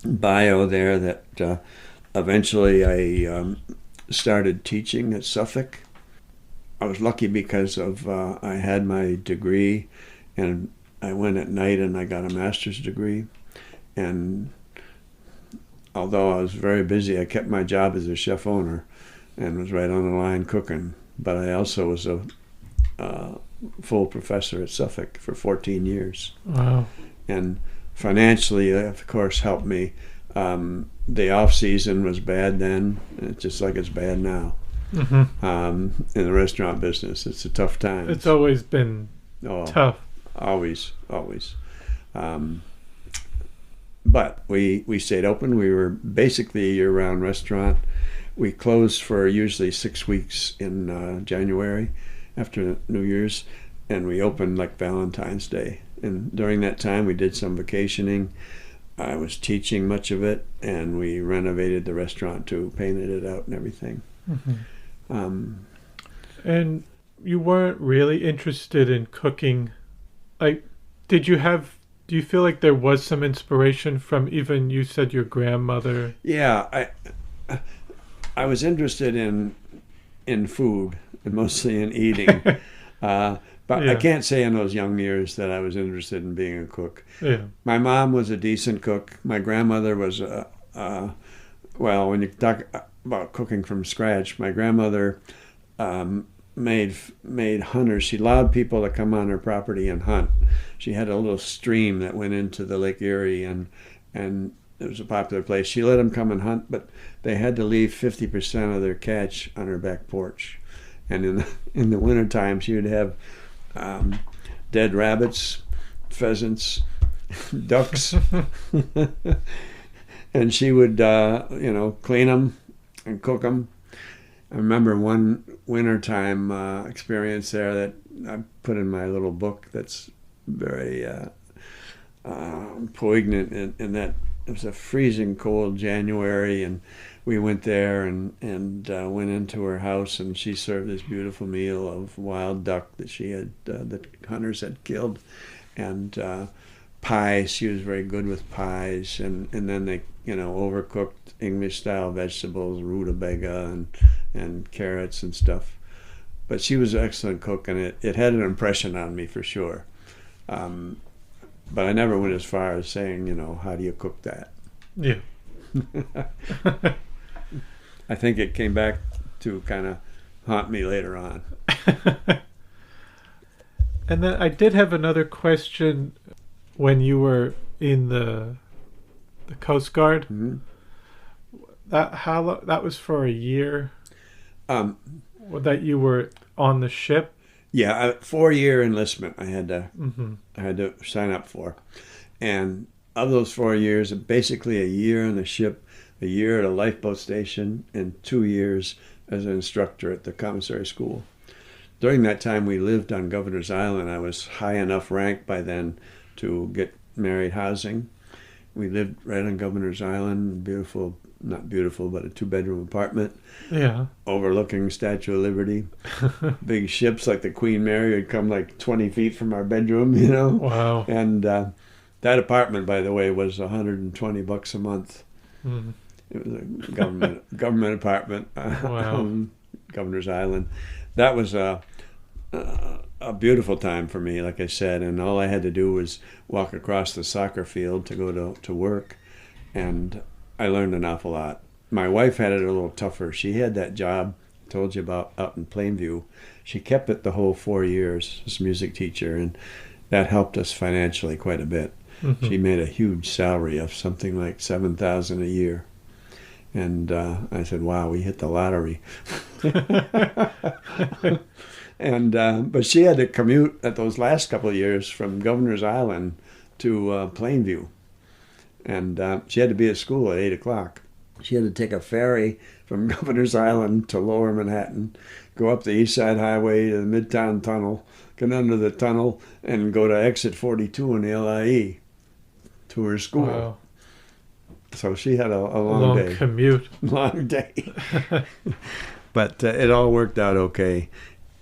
bio there that eventually I started teaching at Suffolk. I was lucky because of I had my degree, and I went at night and I got a master's degree. And although I was very busy, I kept my job as a chef owner and was right on the line cooking. But I also was a full professor at Suffolk for 14 years. Wow. And financially, of course, helped me. The off season was bad then, just like it's bad now. Mm-hmm. In the restaurant business, it's a tough time. It's always been tough. Always, always. But we stayed open. We were basically a year-round restaurant. We closed for usually 6 weeks in January after New Year's, and we opened like Valentine's Day. And during that time, we did some vacationing. I was teaching much of it, and we renovated the restaurant too, painted it out and everything. Mm-hmm. And you weren't really interested in cooking. Like, do you feel like there was some inspiration from even, you said, your grandmother? Yeah, I was interested in food, and mostly in eating. But Yeah. I can't say in those young years that I was interested in being a cook. Yeah. My mom was a decent cook. My grandmother was well, when you talk about cooking from scratch, my grandmother made hunters. She allowed people to come on her property and hunt. She had a little stream that went into the Lake Erie, and it was a popular place. She let them come and hunt, but they had to leave 50% of their catch on her back porch. And in the wintertime, she would have dead rabbits, pheasants, ducks, and she would clean them and cook them. I remember one wintertime experience there that I put in my little book that's very poignant, in that it was a freezing cold January, and we went there and went into her house, and she served this beautiful meal of wild duck that she had that hunters had killed, and pies. She was very good with pies, and then they overcooked English style vegetables, rutabaga and carrots and stuff. But she was an excellent cook, and it had an impression on me for sure. But I never went as far as saying, how do you cook that? Yeah. I think it came back to kind of haunt me later on. And then I did have another question. When you were in the Coast Guard, Mm-hmm. that was for a year. Um, That you were on the ship. yeah, 4-year enlistment I had to Mm-hmm. sign up for, and of those 4 years, basically a year on the ship, a year at a lifeboat station, and 2 years as an instructor at the commissary school. During that time, we lived on Governor's Island. I was high enough rank by then to get married housing. We lived right on Governor's Island, beautiful, not beautiful, but a 2-bedroom apartment. Yeah. Overlooking Statue of Liberty. Big ships like the Queen Mary would come like 20 feet from our bedroom, Wow. And that apartment, by the way, was $120 a month. Mm. It was a government apartment Wow. on Governor's Island. That was a beautiful time for me, like I said, and all I had to do was walk across the soccer field to go to work, and I learned an awful lot. My wife had it a little tougher. She had that job I told you about out in Plainview. She kept it the whole 4 years as a music teacher, and that helped us financially quite a bit. Mm-hmm. She made a huge salary of something like $7,000 a year. And I said, wow, we hit the lottery. And but she had to commute at those last couple of years from Governor's Island to Plainview. And she had to be at school at 8 o'clock. She had to take a ferry from Governor's Island to Lower Manhattan, go up the East Side Highway to the Midtown Tunnel, get under the tunnel, and go to exit 42 in the LIE to her school. Wow. So she had a long day. Commute. Long day. But it all worked out okay.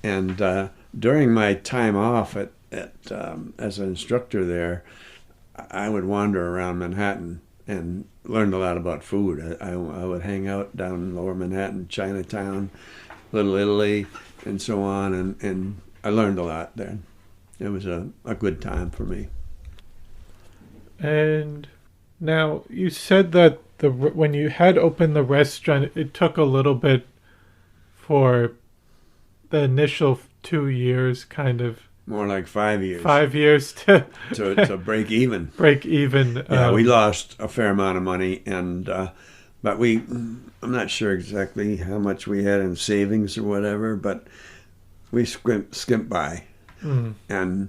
And during my time off as an instructor there, I would wander around Manhattan and learned a lot about food. I would hang out down in Lower Manhattan, Chinatown, Little Italy, and so on, and I learned a lot there. It was a good time for me. And now you said that when you had opened the restaurant, it took a little bit for the initial 2 years, kind of. More like 5 years. 5 years to break even. Break even. Yeah, we lost a fair amount of money, and but I'm not sure exactly how much we had in savings or whatever, but we skimped by. Mm. And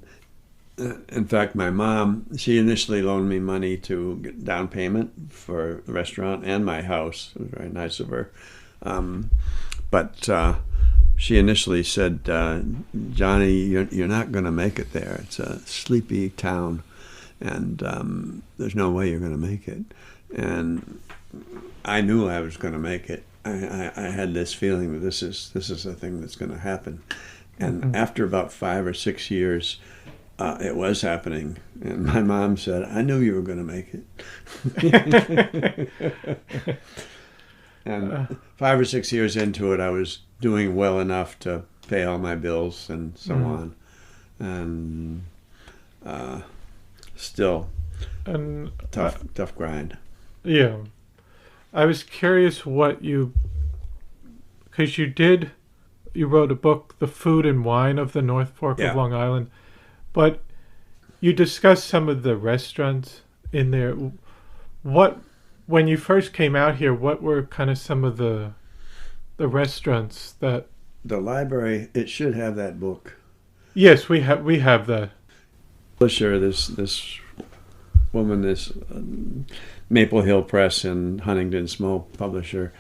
in fact, my mom, she initially loaned me money to get down payment for the restaurant and my house. It was very nice of her. But she initially said, Johnny, you're not going to make it there. It's a sleepy town, and there's no way you're going to make it. And I knew I was going to make it. I had this feeling that this is a thing that's going to happen. And Mm-hmm. after about 5 or 6 years, it was happening. And my mom said, I knew you were going to make it. And 5 or 6 years into it, I was doing well enough to pay all my bills and so on. And still, tough grind. Yeah. I was curious because you wrote a book, The Food and Wine of the North Fork of Long Island, but you discussed some of the restaurants in there. When you first came out here, what were kind of some of the restaurants that... The library, it should have that book. Yes, we have that. Publisher, this woman, this Maple Hill Press in Huntington, small publisher,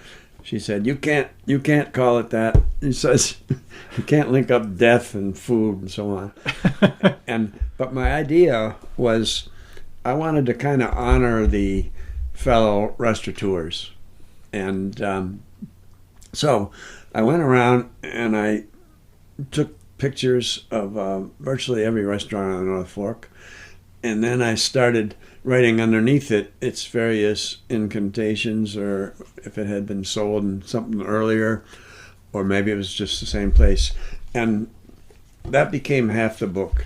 she said, you can't call it that. He says, you can't link up death and food and so on. But my idea was I wanted to kind of honor the fellow restaurateurs. And so I went around and I took pictures of virtually every restaurant on the North Fork. And then I started writing underneath it its various incantations, or if it had been sold in something earlier, or maybe it was just the same place. And that became half the book.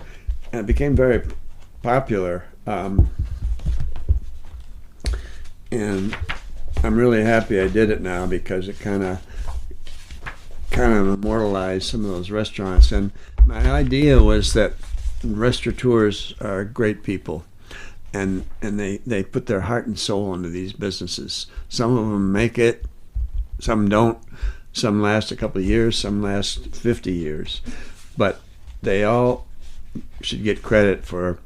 And it became very popular. And I'm really happy I did it now, because it kind of immortalized some of those restaurants. And my idea was that restaurateurs are great people, and they put their heart and soul into these businesses. Some of them make it, some don't. Some last a couple of years, some last 50 years. But they all should get credit for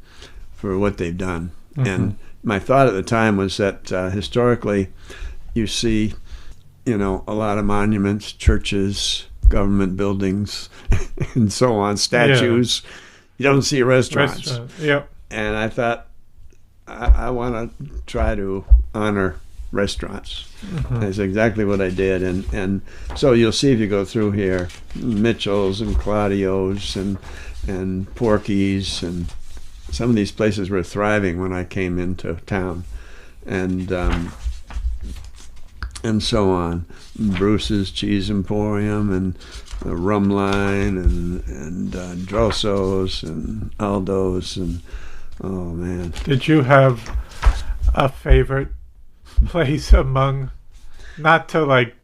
what they've done. Mm-hmm. And my thought at the time was that historically you see, a lot of monuments, churches, government buildings, and so on, statues. Yeah. You don't see restaurants. Yep. And I thought, I want to try to honor restaurants. Mm-hmm. That's exactly what I did. And so you'll see if you go through here, Mitchell's and Claudio's and Porky's, and some of these places were thriving when I came into town. And so on. Bruce's Cheese Emporium, and the rum line and Drossos and Aldos and oh man. Did you have a favorite place among, not to like,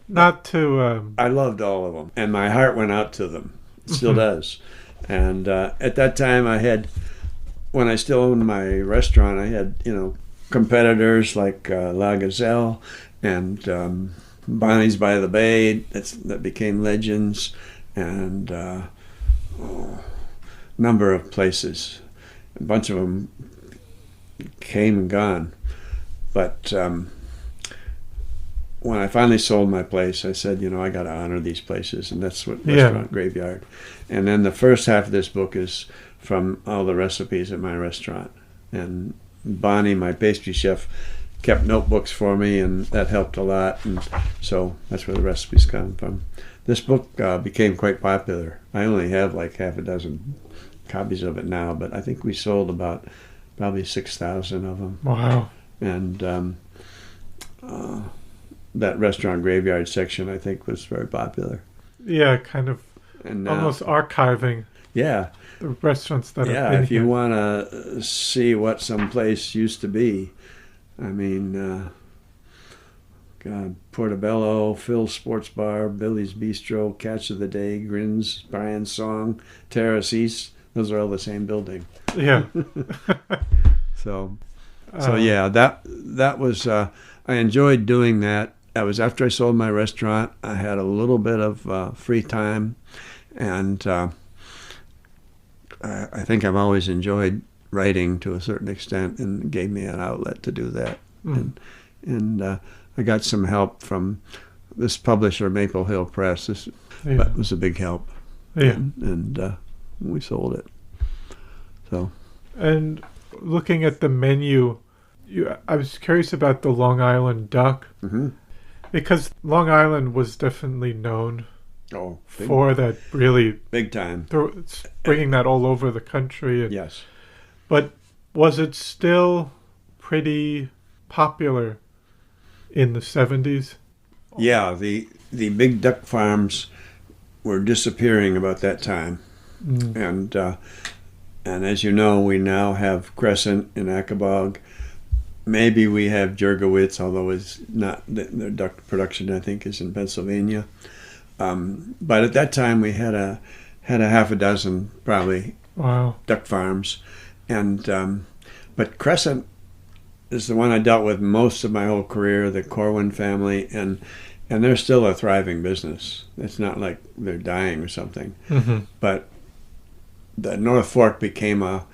not to, I loved all of them, and my heart went out to them. It still does. And at that time, when I still owned my restaurant, I had, competitors like La Gazelle and Bonnie's by the Bay that became legends, and number of places. A bunch of them came and gone. But when I finally sold my place, I said, I got to honor these places, and that's what Restaurant Graveyard. And then the first half of this book is from all the recipes at my restaurant. And Bonnie, my pastry chef, kept notebooks for me, and that helped a lot. And so that's where the recipes come from. This book became quite popular. I only have like half a dozen copies of it now, but I think we sold about probably 6,000 of them. wow. And that Restaurant Graveyard section, I think, was very popular. Yeah, kind of And now, almost archiving yeah, the restaurants that have been if you here. want to see what some place used to be, I mean, God, Portobello, Phil's Sports Bar, Billy's Bistro, Catch of the Day, Grins, Brian's Song, Terrace East, those are all the same building. Yeah. So yeah, that was, I enjoyed doing that. That was after I sold my restaurant. I had a little bit of free time, and I think I've always enjoyed writing to a certain extent, and it gave me an outlet to do that. And I got some help from this publisher, Maple Hill Press. That was a big help. Yeah. And we sold it. So. And looking at the menu, I was curious about the Long Island duck, because Long Island was definitely known for that, really big time. Bringing that all over the country. Yes. But was it still pretty popular in the 70s? Yeah, the big duck farms were disappearing about that time. And as you know, we now have Crescent in Akabog. Maybe we have Jergowitz, although it's not. Their duck production, I think, is in Pennsylvania. But at that time, we had a half a dozen probably duck farms, and but Crescent is the one I dealt with most of my whole career. The Corwin family, and they're still a thriving business. It's not like they're dying or something, but the North Fork became a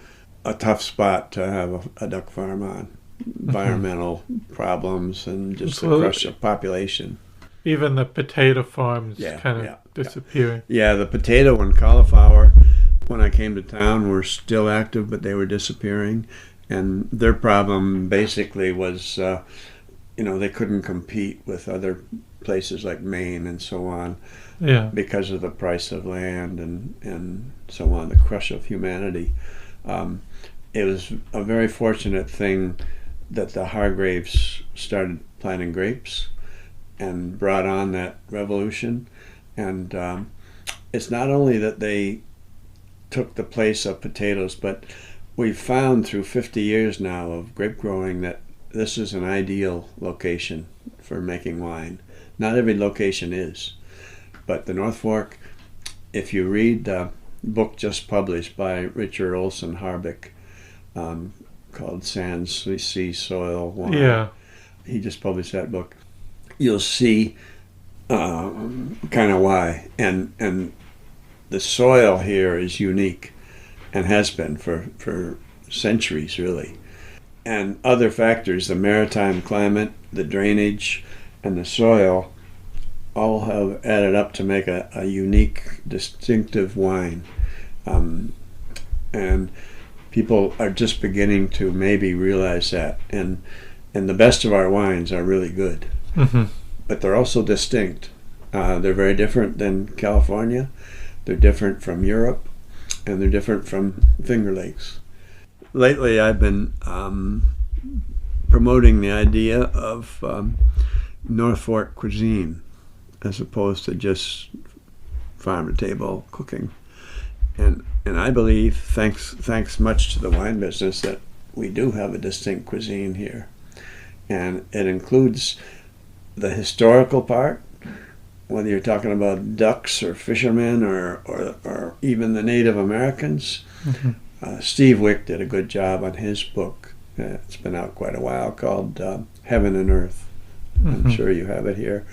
tough spot to have a duck farm on. Environmental problems and just the crush of population. Even the potato farms kind of disappearing. Yeah, the potato and cauliflower, when I came to town, were still active, but they were disappearing. And their problem basically was, they couldn't compete with other places like Maine and so on. Yeah. Because of the price of land and so on, the crush of humanity. It was a very fortunate thing that the Hargraves started planting grapes and brought on that revolution. And it's not only that they took the place of potatoes, but we've found through 50 years now of grape growing that this is an ideal location for making wine. Not every location is. But the North Fork, if you read the book just published by Richard Olson Harbeck, called Sands, Sea, Soil, Wine. He just published that book. You'll see kind of why. And the soil here is unique and has been for centuries, really. And other factors, the maritime climate, the drainage, and the soil all have added up to make a unique, distinctive wine. And people are just beginning to maybe realize that. And the best of our wines are really good. But they're also distinct. They're very different than California. They're different from Europe. And they're different from Finger Lakes. Lately, I've been promoting the idea of North Fork cuisine. as opposed to just farm to table cooking. And I believe, thanks much to the wine business, that we do have a distinct cuisine here. And it includes the historical part, whether you're talking about ducks or fishermen or even the Native Americans. Mm-hmm. Steve Wick did a good job on his book. It's been out quite a while, called Heaven and Earth. Mm-hmm. I'm sure you have it here.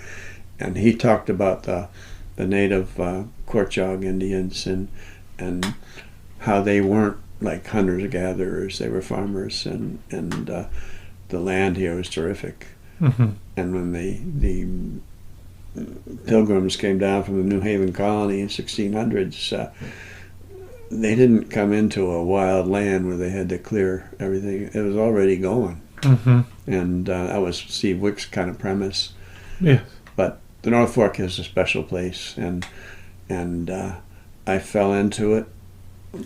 And he talked about the native Korchog Indians and how they weren't like hunters-gatherers. They were farmers, and the land here was terrific. Mm-hmm. And when the Pilgrims came down from the New Haven colony in 1600s, they didn't come into a wild land where they had to clear everything. It was already going. Mm-hmm. And that was Steve Wick's kind of premise. Yes. But the North Fork is a special place, and I fell into it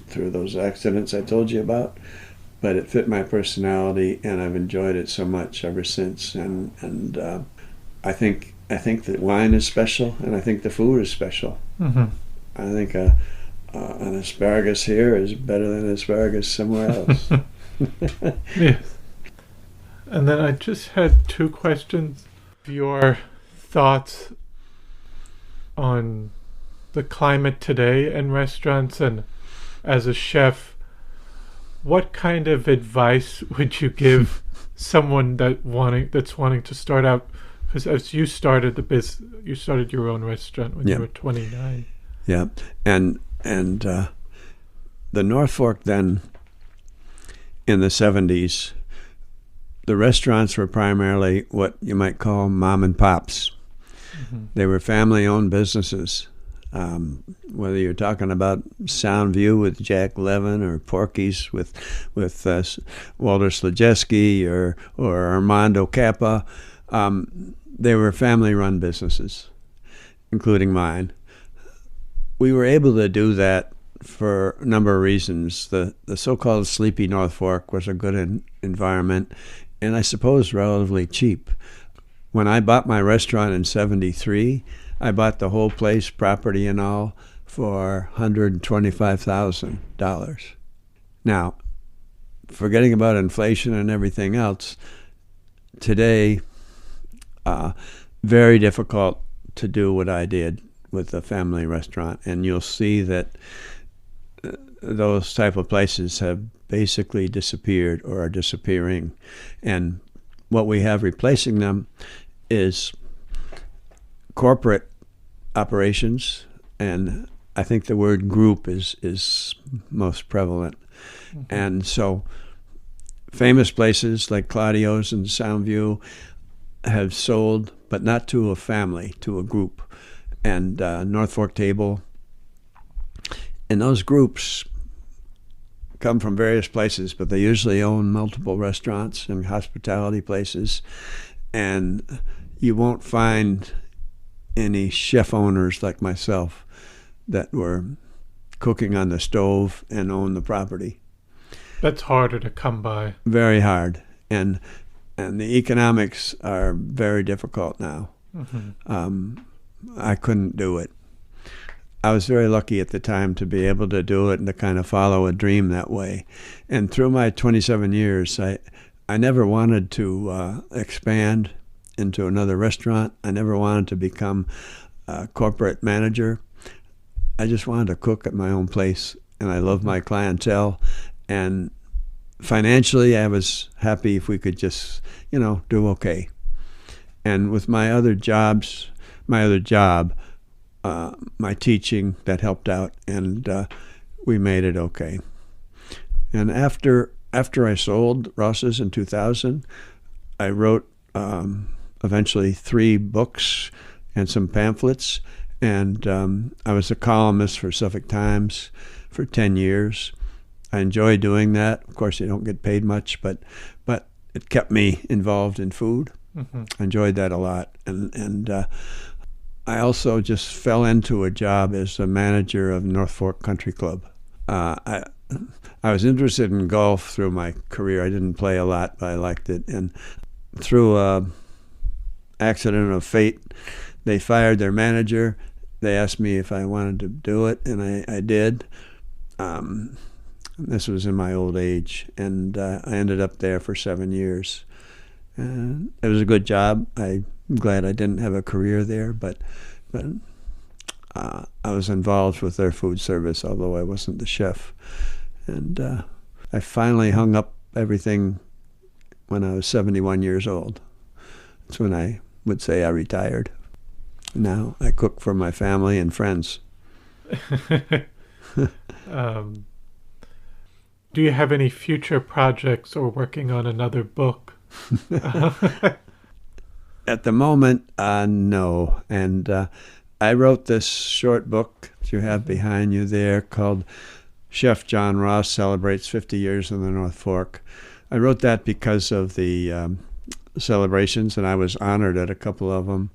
through those accidents I told you about. But it fit my personality, and I've enjoyed it so much ever since. And I think that wine is special, and I think the food is special. Mm-hmm. I think an asparagus here is better than asparagus somewhere else. Yes. And then I just had two questions. Your thoughts on the climate today in restaurants, and as a chef, what kind of advice would you give someone that's wanting to start out? Because as you started you started your own restaurant when you were 29. Yeah, and the North Fork then, in the 70s, the restaurants were primarily what you might call mom and pops. Mm-hmm. They were family-owned businesses. Whether you're talking about Soundview with Jack Levin, or Porky's with Walter Slajeski or Armando Kappa, they were family-run businesses, including mine. We were able to do that for a number of reasons. The so-called sleepy North Fork was a good environment, and I suppose relatively cheap. When I bought my restaurant in 73, I bought the whole place, property and all, for $125,000. Now, forgetting about inflation and everything else, today, very difficult to do what I did with a family restaurant, and you'll see that those type of places have basically disappeared or are disappearing, and what we have replacing them is corporate operations, and I think the word group is most prevalent. Mm-hmm. And so famous places like Claudio's and Soundview have sold, but not to a family, to a group. And North Fork Table, and those groups come from various places, but they usually own multiple restaurants and hospitality places, and you won't find any chef owners like myself that were cooking on the stove and own the property. That's harder to come by. Very hard, and the economics are very difficult now. Mm-hmm. I couldn't do it. I was very lucky at the time to be able to do it and to kind of follow a dream that way. And through my 27 years, I never wanted to expand into another restaurant. I never wanted to become a corporate manager. I just wanted to cook at my own place, and I love my clientele. And financially, I was happy if we could just, do okay. And with my other job, my teaching, that helped out, and we made it okay. And after I sold Ross's in 2000, I wrote eventually 3 books and some pamphlets, and I was a columnist for Suffolk Times for 10 years. I enjoy doing that. Of course, you don't get paid much, but it kept me involved in food. Mm-hmm. I enjoyed that a lot, and I also just fell into a job as a manager of North Fork Country Club. I was interested in golf through my career. I didn't play a lot, but I liked it. And through an accident of fate, They fired their manager. They asked me if I wanted to do it, and I did. This was in my old age, and I ended up there for 7 years. And it was a good job. I'm glad I didn't have a career there, but I was involved with their food service, although I wasn't the chef. And I finally hung up everything when I was 71 years old. That's when I would say I retired. Now I cook for my family and friends. Do you have any future projects or working on another book? At the moment, no. And I wrote this short book that you have behind you there called Chef John Ross Celebrates 50 Years in the North Fork. I wrote that because of the celebrations, and I was honored at a couple of them.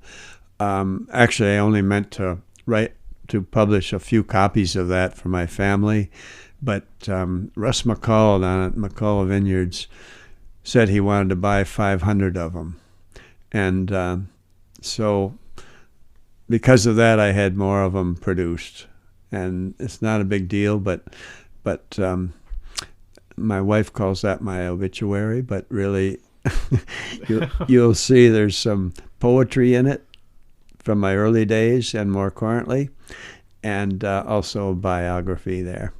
Actually, I only meant to publish a few copies of that for my family, but Russ McCall down at McCall Vineyards said he wanted to buy 500 of them. And so because of that, I had more of them produced. And it's not a big deal, but my wife calls that my obituary, but really you'll see there's some poetry in it from my early days and more currently, and also a biography there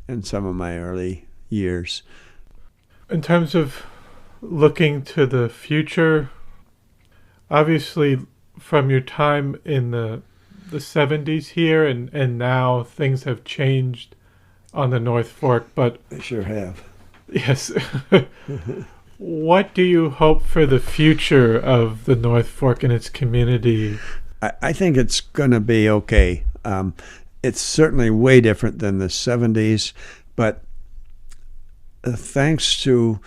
and some of my early years. In terms of looking to the future, obviously from your time in the 70s here and now things have changed on the North Fork, but They sure have. yes. What do you hope for the future of the North Fork and its community? I think it's going to be okay. It's certainly way different than the 70s, but thanks to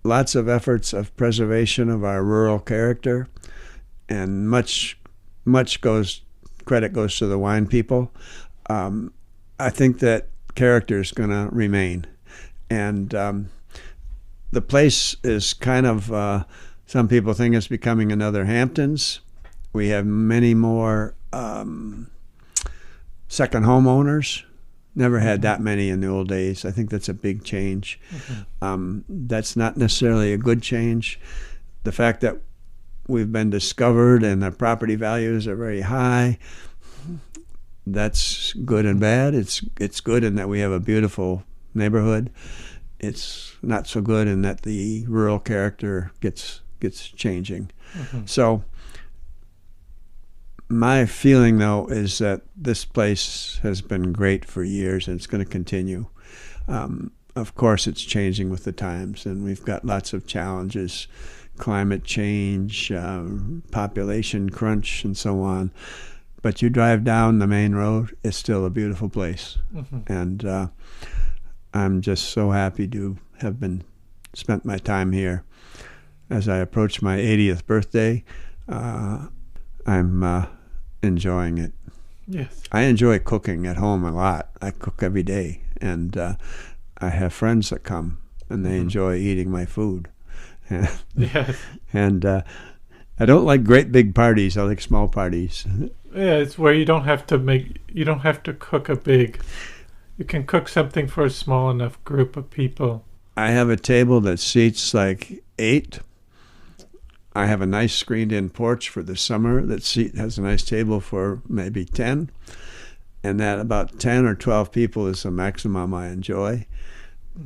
lots of efforts of preservation of our rural character, and much credit goes to the wine people, I think that character is going to remain. And the place is kind of, some people think it's becoming another Hamptons. We have many more second homeowners. Never had that many in the old days. I think that's a big change. That's not necessarily a good change. The fact that we've been discovered and the property values are very high, that's good and bad. It's good in that we have a beautiful neighborhood. It's not so good in that the rural character gets changing. So my feeling, though, is that this place has been great for years and it's going to continue. Of course, it's changing with the times, and we've got lots of challenges, climate change, population crunch, and so on. But you drive down the main road, it's still a beautiful place. And I'm just so happy to have spent my time here. As I approach my 80th birthday, I'm enjoying it. Yes. I enjoy cooking at home a lot. I cook every day, and I have friends that come, and they enjoy eating my food. Yes. And I don't like great big parties. I like small parties. Yeah, it's where you don't have to cook you can cook something for a small enough group of people. I have a table that seats like 8. I have a nice screened-in porch for the summer that has a nice table for maybe 10. And that about 10 or 12 people is the maximum I enjoy,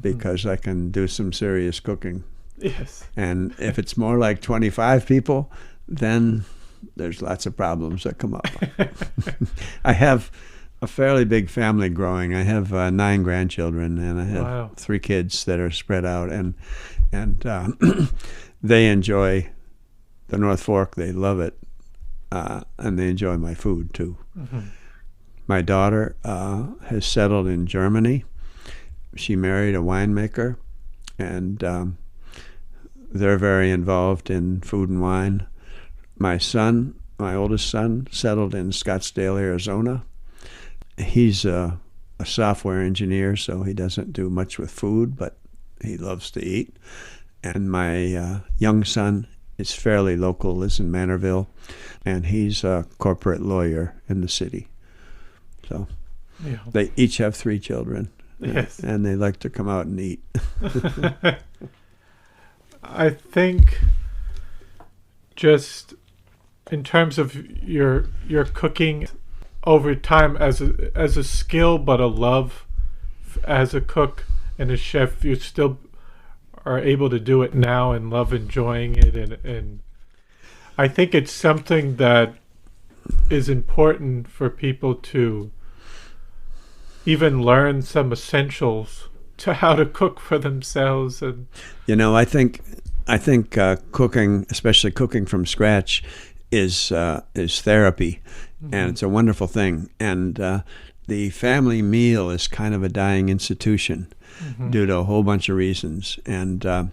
because I can do some serious cooking. Yes. And if it's more like 25 people, then there's lots of problems that come up. I have a fairly big family growing. I have 9 grandchildren, and I have 3 kids that are spread out, and they enjoy the North Fork. They love it, and they enjoy my food too. My daughter has settled in Germany. She married a winemaker, and they're very involved in food and wine. My oldest son, settled in Scottsdale, Arizona. He's a software engineer, so he doesn't do much with food, but he loves to eat. And my young son is fairly local, lives in Manorville, and he's a corporate lawyer in the city. So Yeah. they each have 3 children. Yes. And they like to come out and eat. I think just in terms of your cooking over time as a skill, but a love as a cook and a chef, you still are able to do it now and love enjoying it, and I think it's something that is important for people to even learn some essentials to how to cook for themselves. And I think cooking, especially cooking from scratch, is therapy, and it's a wonderful thing. And the family meal is kind of a dying institution due to a whole bunch of reasons. And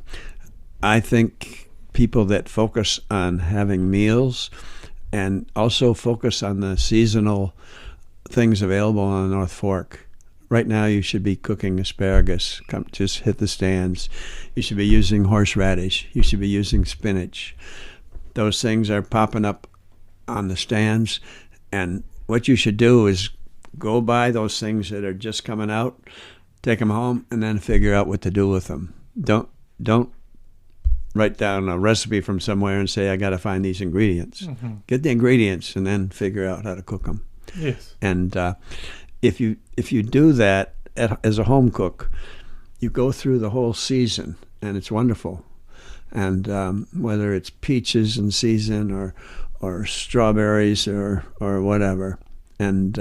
I think people that focus on having meals and also focus on the seasonal things available on the North Fork. Right now, you should be cooking asparagus. Just hit the stands. You should be using horseradish. You should be using spinach. Those things are popping up on the stands. And what you should do is go buy those things that are just coming out, take them home, and then figure out what to do with them. Don't write down a recipe from somewhere and say, I got to find these ingredients. Get the ingredients and then figure out how to cook them. yes, And if you do that as a home cook, you go through the whole season, and it's wonderful. And whether it's peaches in season or strawberries or whatever, and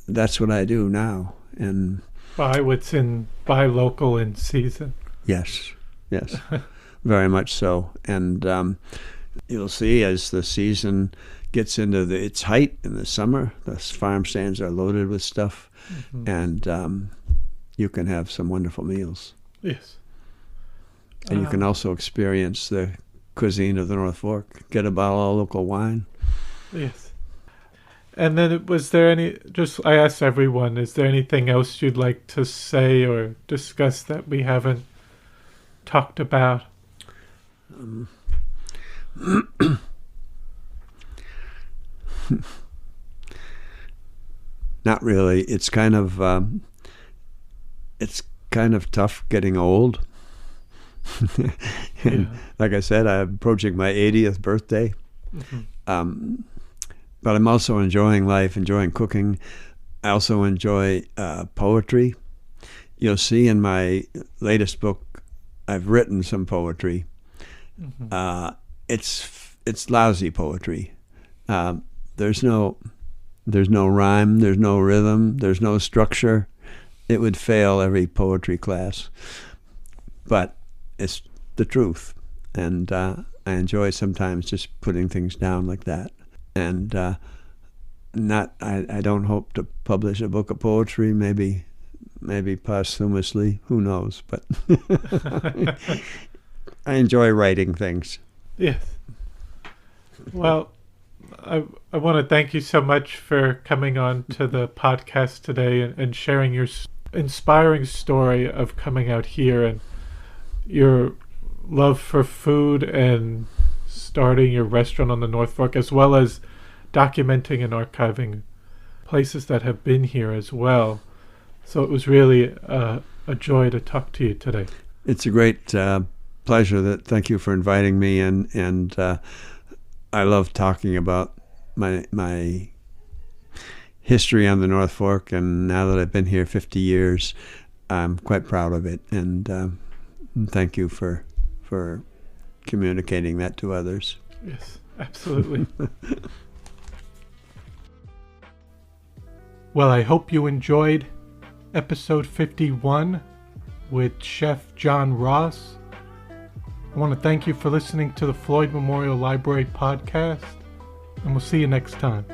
that's what I do now. And buy local in season. yes, very much so. And you'll see as the season gets into its height in the summer, the farm stands are loaded with stuff, and you can have some wonderful meals. Yes. And you can also experience the cuisine of the North Fork. Get a bottle of local wine. Yes. And then was there I asked everyone, is there anything else you'd like to say or discuss that we haven't talked about? Not really. It's kind of tough getting old. And like I said, I'm approaching my 80th birthday. But I'm also enjoying life, enjoying cooking. I also enjoy poetry. You'll see in my latest book, I've written some poetry. It's lousy poetry. There's no rhyme, there's no rhythm, there's no structure. It would fail every poetry class. But it's the truth, and I enjoy sometimes just putting things down like that. And I don't hope to publish a book of poetry. Maybe posthumously. Who knows? But I enjoy writing things. Yes. Well, I want to thank you so much for coming on to the podcast today and sharing your inspiring story of coming out here and your love for food and starting your restaurant on the North Fork, as well as documenting and archiving places that have been here as well. So it was really a joy to talk to you today. It's a great pleasure. Thank you for inviting me, and I love talking about my history on the North Fork, and now that I've been here 50 years, I'm quite proud of it, and thank you for communicating that to others. Yes, absolutely. Well, I hope you enjoyed episode 51 with Chef John Ross. I want to thank you for listening to the Floyd Memorial Library podcast, and we'll see you next time.